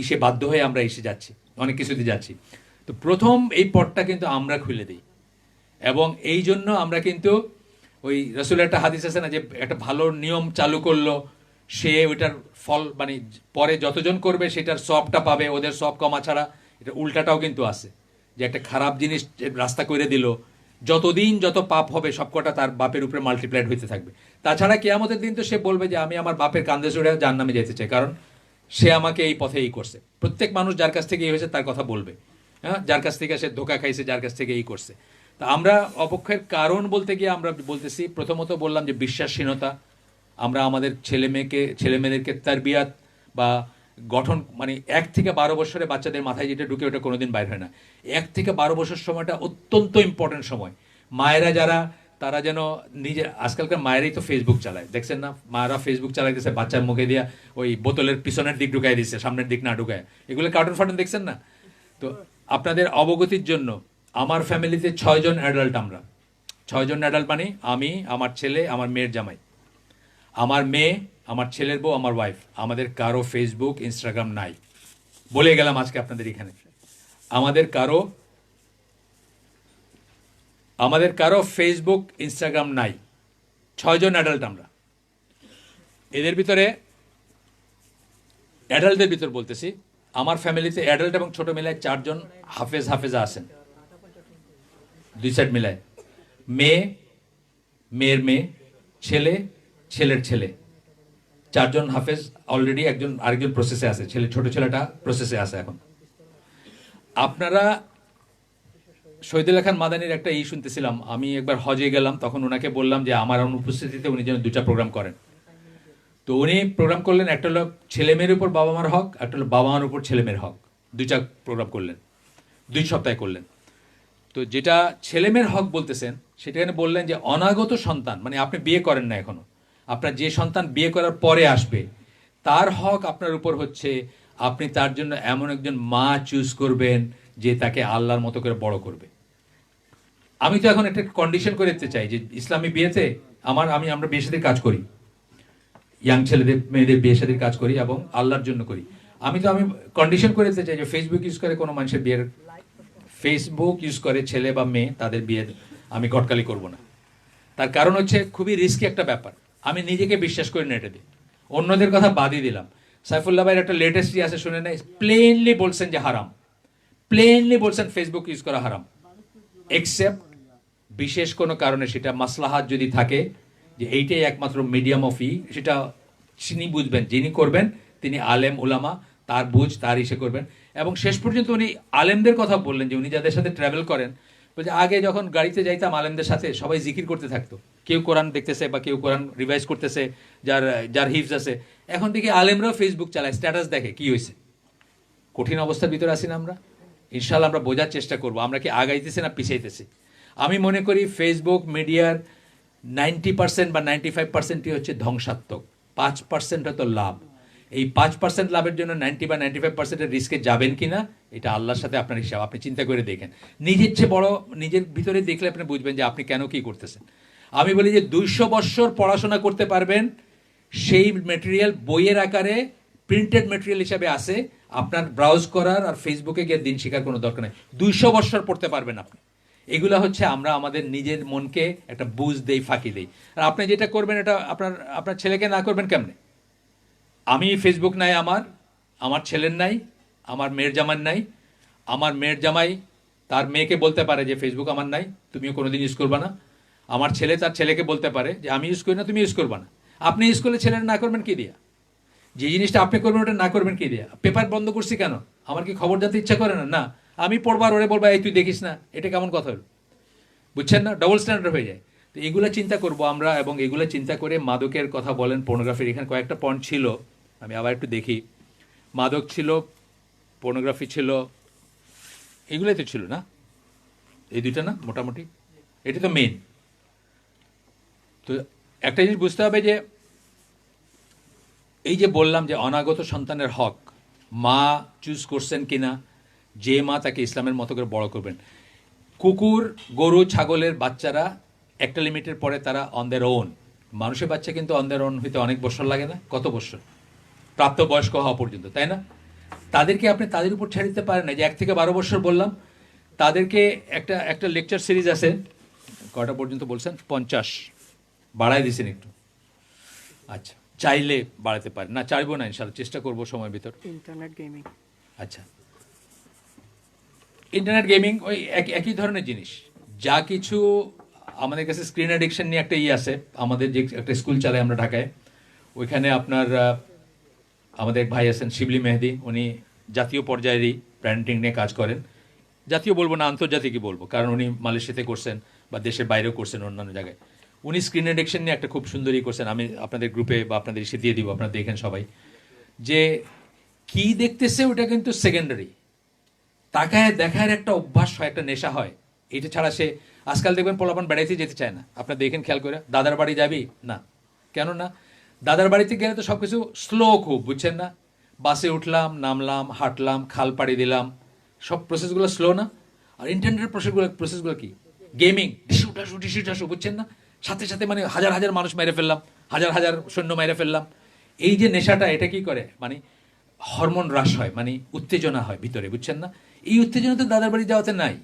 ইসে বাধ্য হয়ে আমরা এসে যাচ্ছি, অনেক কিছুতে যাচ্ছি। তো প্রথম এই পথটা কিন্তু আমরা খুলে দিই। এবং এই জন্য আমরা কিন্তু ওই রসুলের একটা হাদিস আছে না, যে একটা ভালো নিয়ম চালু করলো, সে ওইটার ফল মানে পরে যতজন করবে সেটার সবটা পাবে, ওদের সব কমা ছাড়া। এটা উল্টাটাও কিন্তু আছে, যে একটা খারাপ জিনিস রাস্তা করে দিল, যতদিন যত পাপ হবে সবকটা তার বাপের উপরে মাল্টিপ্লাইড হইতে থাকবে। তাছাড়া কিয়ামতের দিন তো সে বলবে যে আমি আমার বাপের কান্দে চড়ে জাহান্নামে যেতে চাই, কারণ সে আমাকে এই পথে এই করছে। প্রত্যেক মানুষ যার কাছ থেকে এই হয়েছে তার কথা বলবে, হ্যাঁ, যার কাছ থেকে সে ধোকা খাইছে, যার কাছ থেকে এই করছে। তা আমরা অপক্ষের কারণ বলতে গিয়ে আমরা বলতেছি, প্রথমত বললাম যে বিশ্বাসহীনতা। আমরা আমাদের ছেলেমেয়েদেরকে তারবিয়াত বা গঠন, মানে 1 থেকে 12 বছরে বাচ্চাদের মাথায় যেটা ঢুকে ওটা কোনোদিন বাইর হয় না। 1 থেকে 12 বছর সময়টা অত্যন্ত ইম্পর্টেন্ট সময়। মায়েরা যারা, তারা যেন নিজে, আজকালকার মায়েরাই তো ফেসবুক চালায়, দেখছেন না, মায়েরা ফেসবুক চালাইতেছে, বাচ্চার মুখে দিয়া ওই বোতলের পিছনের দিক ঢুকাই দিচ্ছে, সামনের দিক না ঢুকায়। এগুলো কার্টুন ফার্টুন দেখছেন না? তো আপনাদের অবগতির জন্য, আমার ফ্যামিলিতে 6 জন অ্যাডাল্ট। আমরা 6 জন অ্যাডাল্ট, মানে আমি, আমার ছেলে, আমার মেয়ের জামাই, আমার মেয়ে, আমার ছেলের বউ, আমার ওয়াইফ। আমাদের কারো ফেসবুক, ইনস্টাগ্রাম নাই, বলে গেলাম আজকে আপনাদের এখানে। আমাদের কারো ফেসবুক, ইনস্টাগ্রাম নাই। 6 জন অ্যাডাল্ট আমরা। এদের ভিতরে, অ্যাডাল্টদের ভিতর বলতেছি, আমার ফ্যামিলিতে অ্যাডাল্ট এবং ছোট মিলায় 4 জন হাফেজা আছেন, 2 সাইড মিলায়। মেয়ে, মেয়ের মেয়ে, ছেলের ছেলে, 4 জন হাফেজ অলরেডি, আরেকজন প্রসেসে আছে, ছোট ছেলেটা প্রসেসে আছে এখন। আপনারা শহীদুল্লাহ খান মাদানির একটা শুনতেছিলাম, আমি একবার হজে গেলাম, তখন ওনাকে বললাম যে আমার অনুপস্থিতিতে উনি যেন 2টা প্রোগ্রাম করেন। তো উনি প্রোগ্রাম করলেন, একটা হলো ছেলে মেয়ের উপর বাবা মার হক, একটা হলো বাবা মার উপর ছেলে মেয়ের হক। 2টা প্রোগ্রাম করলেন, 2 সপ্তাহে করলেন। তো যেটা ছেলে মেয়ের হক বলতেছেন, সেটাখানে বললেন যে অনাগত সন্তান, মানে আপনি বিয়ে করেন না এখনো, আপনার যে সন্তান বিয়ে করার পরে আসবে, তার হক আপনার উপর হচ্ছে, আপনি তার জন্য এমন একজন মা চুজ করবেন যে তাকে আল্লাহর মতো করে বড় করবে। আমি তো এখন একটা কন্ডিশন করে দিতে চাই যে ইসলামী বিয়েতে আমরা বিয়ে শাদীর কাজ করি, ইয়াং ছেলেদের মেয়েদের বিয়ে শাদীর কাজ করি এবং আল্লাহর জন্য করি। আমি কন্ডিশন করে দিতে চাই যে ফেসবুক ইউজ করে কোনো মানুষের বিয়ের, ফেসবুক ইউজ করে ছেলে বা মেয়ে, তাদের বিয়ের আমি গটকালি করব না। তার কারণ হচ্ছে খুবই রিস্কি একটা ব্যাপার। আমি নিজেকে বিশ্বাস করি না এটা দিয়ে, অন্যদের কথা বাদই দিলাম। সাইফুল্লাহ ভাইয়ের একটা লেটেস্ট আছে, শুনে নেই, প্লেনলি বলছেন যে হারাম, প্লেনলি বলছেন ফেসবুক ইউজ করা হারাম, এক্সেপ্ট বিশেষ কোনো কারণে, সেটা মাসলাহাত যদি থাকে, যে এইটাই একমাত্র মিডিয়াম অফ সেটা তিনি বুঝবেন, যিনি করবেন তিনি আলেম উলামা, তার বুঝ তার ইসে করবেন। এবং শেষ পর্যন্ত উনি আলেমদের কথা বললেন, যে উনি যাদের সাথে ট্রাভেল করেন, বলছে আগে যখন গাড়িতে যাইতাম আলেমদের সাথে, সবাই জিকির করতে থাকতো, কেউ কোরআন দেখতেছে বা কেউ কোরআন রিভাইজ করতেছে, যার হিফজ আছে। এখন দেখি আলেমরাও ফেসবুক চালায়, স্ট্যাটাস দেখে, কি হয়েছে? কঠিন অবস্থার ভিতরে আছি না আমরা? ইনশাল্লাহ আমরা বোঝার চেষ্টা করব আমরা কি আগাইতেছি না পিছাইতেছি। আমি মনে করি ফেসবুক মিডিয়ার 90% বা 95%ই হচ্ছে ধ্বংসাত্মক, 5% হয়তো লাভ। এই 5% লাভের জন্য 90 বা 95%-এর রিস্কে যাবেন কিনা, এটা আল্লাহর সাথে আপনার হিসাব, আপনি চিন্তা করে দেখেন। নিজের চেয়ে বড়, নিজের ভিতরে দেখলে আপনি বুঝবেন যে আপনি কেন কি করতেছেন। আমি বলি যে 200 বছর পড়াশোনা করতে পারবেন, সেই মেটেরিয়াল বইয়ের আকারে প্রিন্টেড মেটেরিয়াল হিসাবে আছে, আপনার ব্রাউজ করার আর ফেসবুকে গিয়ে দিন শেখার কোনো দরকার নেই। 200 বছর পড়তে পারবেন আপনি। এগুলো হচ্ছে আমরা আমাদের নিজের মনকে একটা বুঝ দেই, ফাঁকি দেই। আর আপনি যেটা করবেন, এটা আপনার ছেলেকে না করবেন কেমনে? আমি ফেসবুক নাই, আমার ছেলের নাই, আমার মেয়ের জামার নাই। আমার মেয়ের জামাই তার মেয়েকে বলতে পারে যে ফেসবুক আমার নাই, তুমিও কোনোদিন ইউজ করবা না। আমার ছেলে তার ছেলেকে বলতে পারে যে আমি ইউজ করি না, তুমি ইউজ করবা না। আপনি ইউজ করলে ছেলের না করবেন কি দিয়া? যে জিনিসটা আপনি করবেন ওটা না করবেন কি দিয়ে? পেপার বন্ধ করছি কেন? আমার কি খবর জানতে ইচ্ছা করে না? না, আমি পড়বার ওরে বলবো এই তুই দেখিস না, এটা কেমন কথা হলো? বুঝছেন না? ডবল স্ট্যান্ডার্ড হয়ে যায়। তো এগুলো চিন্তা করব আমরা, এবং এগুলো চিন্তা করে মাদকের কথা বলেন, পর্নোগ্রাফির, এখানে কয়েকটা পয়েন্ট ছিল, আমি আবার একটু দেখি। মাদক ছিল, পর্নোগ্রাফি ছিল, এগুলোই তো ছিল না? এই দুইটা না মোটামুটি? এটা তো মেন। তো একটা জিনিস বুঝতে হবে যে এই যে বললাম যে অনাগত সন্তানের হক, মা চুজ করছেন কিনা, যে মা তাকে ইসলামের মতো করে বড় করবেন। কুকুর, গরু, ছাগলের বাচ্চারা একটা লিমিটের পরে তারা অন দেয়ার ওন। মানুষের বাচ্চা কিন্তু অন দেয়ার ওন হইতে অনেক বছর লাগে না? কত বছর? প্রাপ্তবয়স্ক হওয়া পর্যন্ত, তাই না? তাদেরকে আপনি তাদের উপর ছেড়ে দিতে পারেন না। যে 1 থেকে 12 বছর বললাম, তাদেরকে একটা একটা লেকচার সিরিজ আছে, কটা পর্যন্ত বলছেন? 50 বাড়াই দিয়েছেন একটু। আচ্ছা, চাইলে বাড়াতে পারেন না? চাইবো না, ইনশাল্লাহ চেষ্টা করবো সময়ের ভিতর। Internet gaming. আচ্ছা, ইন্টারনেট গেমিং ওই একই ধরনের জিনিস। যা কিছু আমাদের কাছে স্ক্রিন অ্যাডিকশন নিয়ে একটা আছে, আমাদের যে একটা স্কুল চালায় আমরা ঢাকায়, ওইখানে আপনার আমাদের এক ভাই আছেন শিবলি মেহেদি, উনি জাতীয় পর্যায়েরই প্যারেন্টিং নিয়ে কাজ করেন। জাতীয় বলবো না, আন্তর্জাতিকই বলবো, কারণ উনি মালয়েশিয়াতে করছেন বা দেশের বাইরেও করছেন, অন্যান্য জায়গায়। উনি স্ক্রিন অ্যাডিকশন নিয়ে একটা খুব সুন্দরই করছেন, আমি আপনাদের গ্রুপে বা আপনাদের এসে দিয়ে দিব, আপনারা দেখেন সবাই। যে কি দেখতেছে ওটা কিন্তু সেকেন্ডারি, তাকায় দেখার একটা অভ্যাস হয়, একটা নেশা হয়। এটা ছাড়া সে, আজকাল দেখবেন পোলাপান বেড়াইতে যেতে চায় না, আপনার দেখেন খেয়াল করে। দাদার বাড়ি যাবি না, কেন না? দাদার বাড়িতে গেলে তো সব কিছু স্লো, খুব, বুঝছেন না? বাসে উঠলাম, নামলাম, হাঁটলাম, খাল পাড়ি দিলাম, সব প্রসেসগুলো স্লো না? আর ইন্টারনেটের প্রসেসগুলো কি? গেমিং, ডিসু ডাসু ডিসু ডাসু, বুঝছেন না? সাথে সাথে মানে হাজার হাজার মানুষ মেরে ফেললাম, হাজার হাজার সৈন্য মেরে ফেললাম। এই যে নেশাটা, এটা কি করে? মানে হরমোন হ্রাস হয়, মানে উত্তেজনা হয় ভিতরে, বুঝছেন না? এই উত্তেজনা তো দাদার বাড়ি যাওয়াতে নাই।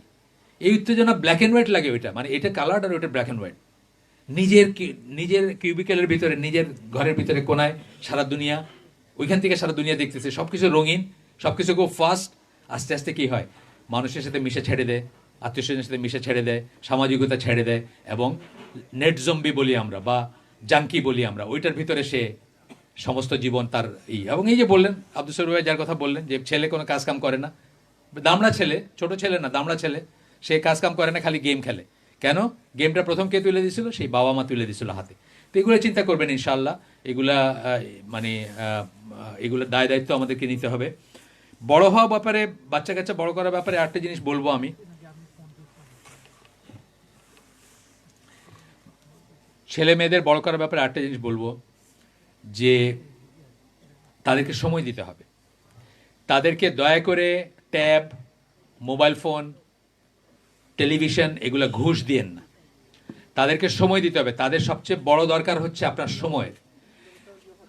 এই উত্তেজনা ব্ল্যাক অ্যান্ড হোয়াইট লাগে ওইটা, মানে এটা কালার আর ওইটা ব্ল্যাক অ্যান্ড হোয়াইট। নিজের কিউবিক্যালের ভিতরে, নিজের ঘরের ভিতরে কোনায় সারা দুনিয়া, ওইখান থেকে সারা দুনিয়া দেখতেছে, সব কিছু রঙিন, সব কিছু খুব ফাস্ট। আস্তে আস্তে কি হয়? মানুষের সাথে মিশে ছেড়ে দেয়, আত্মীয় স্বজনের সাথে মিশে ছেড়ে দেয়, সামাজিকতা ছেড়ে দেয়, এবং নেট জম্বি বলি আমরা, বা জাঙ্কি বলি আমরা, ওইটার ভিতরে সে সমস্ত জীবন তার এবং এই যে বললেন আব্দুল সরুর ভাই, যার কথা বললেন, যে ছেলে কোনো কাজ কাম করে না, দামড়া ছেলে, ছোট ছেলে না, দামড়া ছেলে, সে কাজ কাম করে না, খালি গেম খেলে। কেন? গেমটা প্রথম কে তুলে দিয়েছিল? সেই বাবা মা তুলে দিয়েছিল হাতে। তো এগুলো চিন্তা করবেন ইনশাল্লাহ। এগুলা মানে এগুলো দায় দায়িত্ব আমাদেরকে নিতে হবে। বড় হওয়া ব্যাপারে, বাচ্চা কাচ্চা বড় করার ব্যাপারে একটা জিনিস বলবো আমি, ছেলে মেয়েদের বড় করার ব্যাপারে একটা জিনিস বলবো, যে তাদেরকে সময় দিতে হবে। তাদেরকে দয়া করে ট্যাব, মোবাইল ফোন, টেলিভিশন এগুলো ঘুষ দিয়েন না। তাদেরকে সময় দিতে হবে। তাদের সবচেয়ে বড় দরকার হচ্ছে আপনার সময়ের।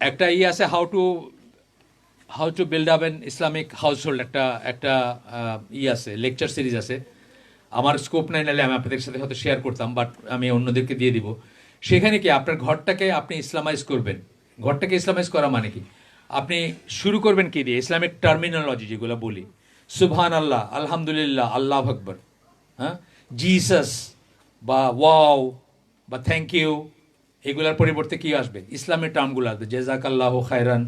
একটা আছে how to build up N Islamic house hold, একটা আছে, লেকচার সিরিজ আছে। আমার স্কোপ নাই, নাহলে আমি আপনাদের সাথে হয়তো শেয়ার করতাম, বাট আমি অন্যদেরকে দিয়ে দিব। সেখানে কি আপনার ঘরটাকে আপনি ইসলামাইজ করবেন। ঘরটাকে ইসলামাইজ করা মানে কি? আপনি শুরু করবেন কি দিয়ে? ইসলামিক টার্মিনোলজি যেগুলো বলি, সুবহান আল্লাহ, আলহামদুলিল্লাহ, আল্লাহ আকবর, হ্যাঁ, জিসাস বা ওয়াও বা থ্যাংক ইউ, এগুলার পরিবর্তে কি আসবে? ইসলামের টার্মগুলো আসবে, জেজাকাল্লাহ খায়রান,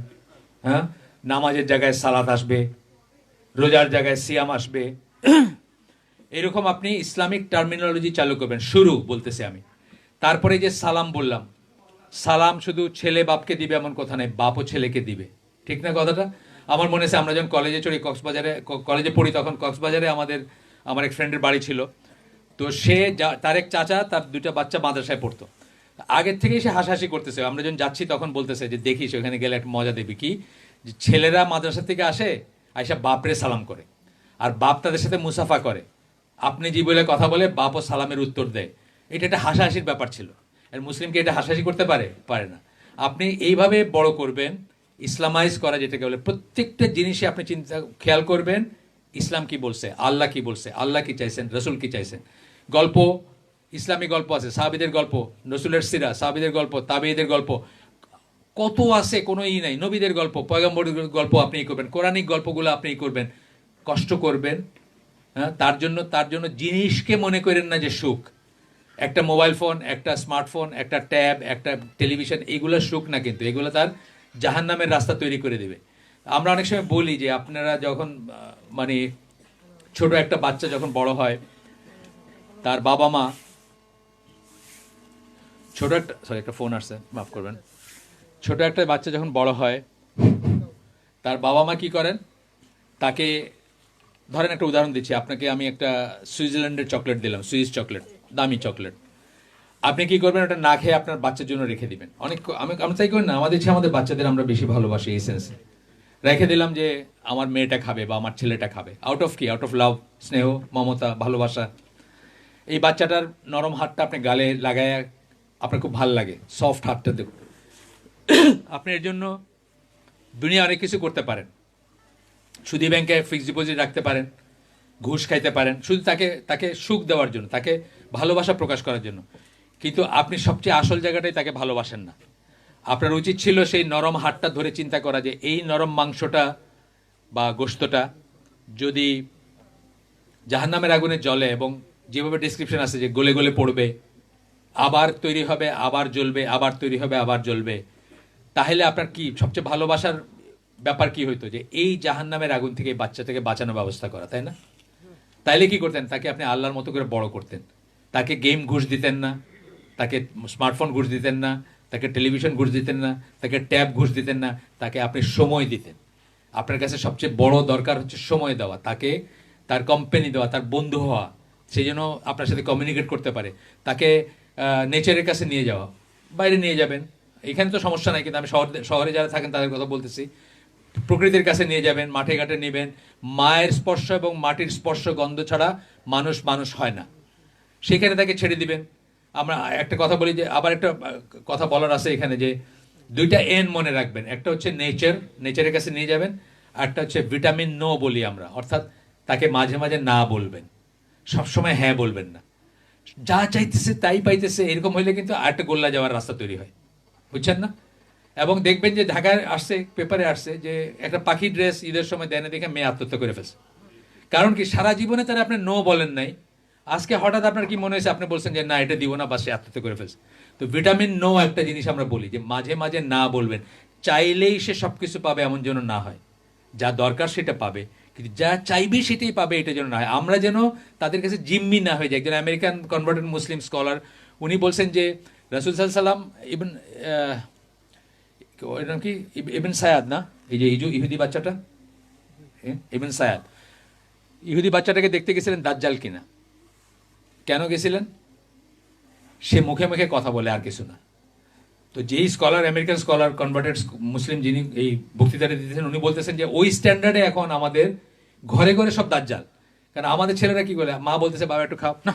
হ্যাঁ, নামাজের জায়গায় সালাত আসবে, রোজার জায়গায় সিয়াম আসবে। এরকম আপনি ইসলামিক টার্মিনোলজি চালু করবেন। শুরু বলতেছি আমি। তারপরে যে সালাম বললাম, সালাম শুধু ছেলে বাপকে দিবে এমন কথা নেই, বাপও ছেলেকে দিবে, ঠিক না কথাটা? আমার মনে আছে আমরা যখন কলেজে চড়ি, কক্সবাজারে কলেজে পড়ি, তখন কক্সবাজারে আমার এক ফ্রেন্ডের বাড়ি ছিল। তো সে তার এক চাচা, তার 2টা বাচ্চা মাদ্রাসায় পড়তো। আগের থেকেই সে হাসাহাসি করতেছে। আমরা যখন যাচ্ছি তখন বলতেছে যে দেখিস ওখানে গেলে একটা মজা দেবে কি, যে ছেলেরা মাদ্রাসা থেকে আসে, আইসা বাপরে সালাম করে, আর বাপ তাদের সাথে মুসাফা করে, আপনি জি বলে কথা বলে, বাপও সালামের উত্তর দেয়। এটা একটা হাসাহাসির ব্যাপার ছিল। আর মুসলিমকে এটা হাসাহাসি করতে পারে না। আপনি এইভাবে বড় করবেন, ইসলামাইজ করা যেটাকে বলে। প্রত্যেকটা জিনিসে আপনি খেয়াল করবেন ইসলাম কি বলছে, আল্লাহ কি বলছে, আল্লাহ কি চাইছেন, রসুল কি চাইছেন। গল্প, ইসলামী গল্প আছে, সাহাবীদের গল্প, রসুলের সিরা, সাহাবীদের গল্প, তাবেঈদের গল্প, কত আছে, কোনো নাই। নবীদের গল্প, পয়গম্বরের গল্প আপনি করবেন, কোরআনিক গল্পগুলো আপনি করবেন, কষ্ট করবেন। হ্যাঁ, তার জন্য জিনিসকে মনে করেন না যে সুখ। একটা মোবাইল ফোন, একটা স্মার্টফোন, একটা ট্যাব, একটা টেলিভিশন, এগুলো সুখ না, কিন্তু এগুলো তার জাহান্নামের রাস্তা তৈরি করে দেবে। আমরা অনেক সময় বলি যে আপনারা যখন মানে ছোট একটা বাচ্চা যখন বড় হয়, তার বাবা মা ছোট একটা একটা ফোন আসছে, মাফ করবেন। ছোট একটা বাচ্চা যখন বড় হয়, তার বাবা মা কি করেন, তাকে ধরেন একটা উদাহরণ দিচ্ছি আপনাকে, আমি একটা সুইজারল্যান্ডের চকলেট দিলাম, সুইস চকলেট, দামি চকলেট। আপনি কি করবেন, ওটা না খেয়ে আপনার বাচ্চার জন্য রেখে দিবেন। অনেক আমরা তাই করি না, আমাদের ইচ্ছে আমাদের বাচ্চাদের আমরা বেশি ভালোবাসি এই সেন্সে। রেখে দিলাম যে আমার মেয়েটা খাবে বা আমার ছেলেটা খাবে, আউট অফ কি, আউট অফ লাভ, স্নেহ, মমতা, ভালোবাসা। এই বাচ্চাটার নরম হাতটা আপনি গালে লাগায় আপনার খুব ভালো লাগে, সফট হাতটা দেখুন। আপনি এর জন্য দুনিয়া অনেক কিছু করতে পারেন, সুদী ব্যাংকে ফিক্সড ডিপোজিট রাখতে পারেন, ঘুষ খাইতে পারেন, শুধু তাকে তাকে সুখ দেওয়ার জন্য, তাকে ভালোবাসা প্রকাশ করার জন্য। কিন্তু আপনি সবচেয়ে আসল জায়গাটাই তাকে ভালোবাসেন না। আপনার উচিত ছিল সেই নরম হাড়টা ধরে চিন্তা করা যে এই নরম মাংসটা বা গোশতটা যদি জাহান্নামের আগুনে জ্বলে, এবং যেভাবে ডিসক্রিপশন আছে যে গলে গলে পড়বে, আবার তৈরি হবে, আবার জ্বলবে, আবার তৈরি হবে, আবার জ্বলবে, তাহলে আপনার কি সবচেয়ে ভালোবাসার ব্যাপার কি হইতো, যে এই জাহান্নামের আগুন থেকে এই বাচ্চাটাকে বাঁচানোর ব্যবস্থা করা, তাই না? তাইলে কি করতেন, তাকে আপনি আল্লাহর মতো করে বড় করতেন। তাকে গেম ঘুষ দিতেন না, তাকে স্মার্টফোন ঘুষ দিতেন না, তাকে টেলিভিশন ঘুষ দিতেন না, তাকে ট্যাব ঘুষ দিতেন না, তাকে আপনি সময় দিতেন। আপনার কাছে সবচেয়ে বড় দরকার হচ্ছে সময় দেওয়া, তাকে তার কোম্পানি দেওয়া, তার বন্ধু হওয়া, সেই জন্য আপনার সাথে কমিউনিকেট করতে পারে। তাকে নেচারের কাছে নিয়ে যাওয়া, বাইরে নিয়ে যাবেন, এখানে তো সমস্যা নাই, কিন্তু আমি শহরে যারা থাকেন তাদের কথা বলতেছি। প্রকৃতির কাছে নিয়ে যাবেন, মাঠে ঘাটে নেবেন। মায়ের স্পর্শ এবং মাটির স্পর্শ গন্ধ ছাড়া মানুষ মানুষ হয় না, সেখানে তাকে ছেড়ে দিবেন। আমরা একটা কথা বলি যে, আবার একটা কথা বলার আছে এখানে, যে দুইটা এন মনে রাখবেন, একটা হচ্ছে নেচারের কাছে নিয়ে যাবেন, আর একটা হচ্ছে ভিটামিন নো বলি আমরা, অর্থাৎ তাকে মাঝে মাঝে না বলবেন, সবসময় হ্যাঁ বলবেন না। যা চাইতেছে তাই পাইতেছে, এরকম হইলে কিন্তু আরেকটা গোল্লা যাওয়ার রাস্তা তৈরি হয়, বুঝছেন না? এবং দেখবেন যে ঢাকায় আসছে, পেপারে আসছে যে একটা পাখি ড্রেস ঈদের সময় দেয় না দেখে মেয়ে আত্মহত্যা করে ফেলছে। কারণ কি, সারা জীবনে তারা আপনি নো বলেন নাই, আজকে হঠাৎ আপনার কি মনে হয়েছে, আপনি বলছেন যে না এটা দিব না, বা সে আত্মহত্যা করে ফেলছে। তো ভিটামিন নো একটা জিনিস আমরা বলি, যে মাঝে মাঝে না বলবেন। চাইলেই সে সবকিছু পাবে এমন যেন না হয়, যা দরকার সেটা পাবে, কিন্তু যা চাইবে সেটাই পাবে এটা যেন না হয়। আমরা যেন তাদের কাছে জিম্মি না হয়ে যায়। একজন আমেরিকান কনভার্টেড মুসলিম স্কলার, উনি বলছেন যে রাসূল সাল্লাল্লাহু আলাইহি সাল্লাম ওর নাম কি, ইবন সায়াদ না, এই যে ইহুদি বাচ্চাটা, ইবন সায়াদ, ইহুদি বাচ্চাটাকে দেখতে গেছিলেন দাজ্জাল কিনা। কেন গেছিলেন? সে মুখে মুখে কথা বলে, আর কিছু না। তো যেই স্কলার, আমেরিকান স্কলার, কনভার্টেড মুসলিম, যিনি এই বক্তৃতাটা দিতেছেন, উনি বলতেছেন যে ওই স্ট্যান্ডার্ডে এখন আমাদের ঘরে ঘরে সব দাজ্জাল। কারণ আমাদের ছেলেরা কি বলে, মা বলতেছে বাবা একটু খাও, না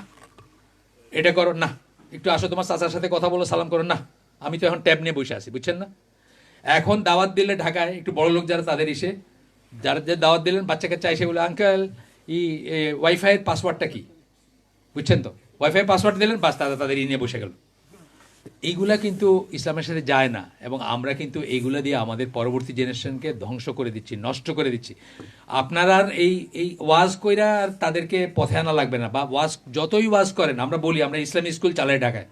এটা করো, না একটু আসো তোমার চাচার সাথে কথা বলো, সালাম করো, না আমি তো এখন ট্যাব নিয়ে বসে আছি, বুঝছেন না? এখন দাওয়াত দিলে ঢাকায় একটু বড় লোক যারা, তাদের এসে যারা যে দাওয়াত দিলেন, বাচ্চাকে চাইছে বলে আঙ্কেল ওয়াইফাইয়ের পাসওয়ার্ডটা কি, বুঝছেন তো? ওয়াইফাই পাসওয়ার্ড দিলেন, বাস তাদের নিয়ে বসে গেল। এইগুলা কিন্তু ইসলামের সাথে যায় না, এবং আমরা কিন্তু এইগুলা দিয়ে আমাদের পরবর্তী জেনারেশনকে ধ্বংস করে দিচ্ছি, নষ্ট করে দিচ্ছি। আপনারা আর এই ওয়াজ কইরা আর তাদেরকে পথে আনা লাগবে না, বা ওয়াজ যতই ওয়াজ করেন, আমরা বলি আমরা ইসলামী স্কুল চালাই ঢাকায়,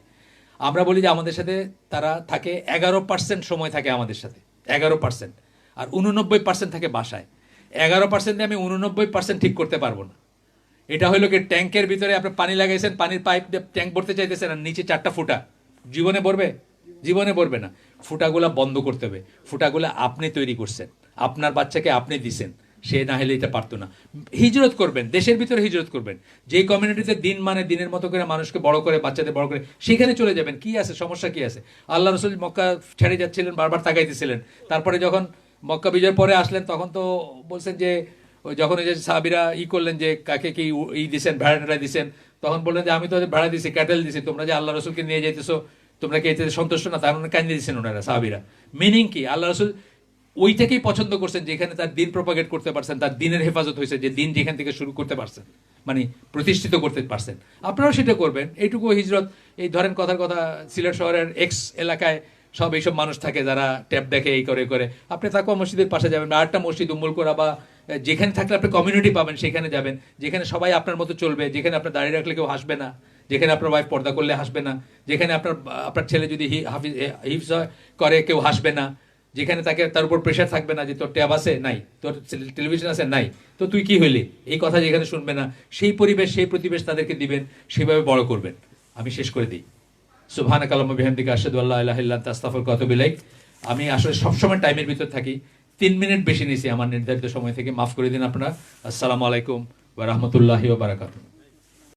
আমরা বলি যে আমাদের সাথে তারা থাকে 11% সময় থাকে আমাদের সাথে, 11%, আর 89% থাকে বাসায়। 11% আমি 89% ঠিক করতে পারবো না। এটা হইলো কি, ট্যাঙ্কের ভিতরে আপনি পানি লাগাইছেন, পানির পাইপ দিয়ে ট্যাঙ্ক ভরতে চাইতেছেন, আর নিচে 4টা ফুটা, জীবনে ভরবে? জীবনে ভরবে না। ফুটাগুলা বন্ধ করতে হবে। ফুটাগুলা আপনি তৈরি করছেন, আপনার বাচ্চাকে আপনি দিছেন, সে না হলে এটা পারতো না। হিজরত করবেন, দেশের ভিতরে হিজরত করবেন। যেই কমিউনিটিতে দিন মানে দিনের মতো করে মানুষকে বড় করে, বাচ্চাদের বড় করে, সেখানে চলে যাবেন। কি আছে, সমস্যা কি আছে? আল্লাহ রসুল মক্কা ছেড়ে যাচ্ছিলেন, বারবার তাকাইতেছিলেন। তারপরে যখন মক্কা বিজয়ের পরে আসলেন, তখন তো বলছেন যে যখন ওই যে সাহাবীরা করলেন যে কাকে কি দিছেন, ভাড়া দিছেন, তখন বললেন যে আমি তো ভাড়া দিছি, ক্যাটেল দিছি, তোমরা যে আল্লাহ রসুলকে নিয়ে যেতেছো, তোমরা কি এতে সন্তুষ্ট না? তার মানে কান্দি দিচ্ছেন ওনারা, সাহাবীরা। মিনিং কি? আল্লাহ রসুল ওইটাকেই পছন্দ করছেন যেখানে তার দিন প্রপাগেট করতে পারছেন, তার দিনের হেফাজত হয়েছে, যে দিন যেখান থেকে শুরু করতে পারছেন, মানে প্রতিষ্ঠিত করতে পারছেন, আপনারাও সেটা করবেন। এইটুকু হিজরত। এই ধরেন কথার কথা, সিলেট শহরের এক্স এলাকায় সব এইসব মানুষ থাকে যারা ট্যাপ দেখে, এই করে করে, আপনি তাকুয়া মসজিদের পাশে যাবেন, বা আরেকটা মসজিদ উম্মুল করা, বা যেখানে থাকলে আপনি কমিউনিটি পাবেন সেখানে যাবেন, যেখানে সবাই আপনার মতো চলবে, যেখানে আপনার দাঁড়িয়ে রাখলে কেউ হাসবে না, যেখানে আপনার ওয়াইফ পর্দা করলে হাসবে না, যেখানে আপনার ছেলে যদি হিফজ করে কেউ হাসবে না, যেখানে তাকে তার উপর প্রেশার থাকবে না যে তোর ট্যাব আছে নাই, তোর টেলিভিশন আছে নাই, তো তুই কি হইলি, এই কথা যেখানে শুনবে না, সেই পরিবেশ সেই প্রতিবেশ তাদেরকে দিবেন, সেভাবে বড় করবেন। আমি শেষ করে দিই, সুবহানাকা আল্লাহুম্মা বিহামদিকা আশহাদু আল্লা ইলাহা ইল্লা আনতা আস্তাগফিরুকা ওয়া আতুবু ইলাইক। আমি আসলে সবসময় টাইমের ভিতর থাকি, 3 মিনিট বেশি নিয়েছি আমার নির্ধারিত সময় থেকে, মাফ করে দিন আপনারা। আসসালামু আলাইকুম ওয়া রাহমাতুল্লাহি ওয়া বারাকাতুহু।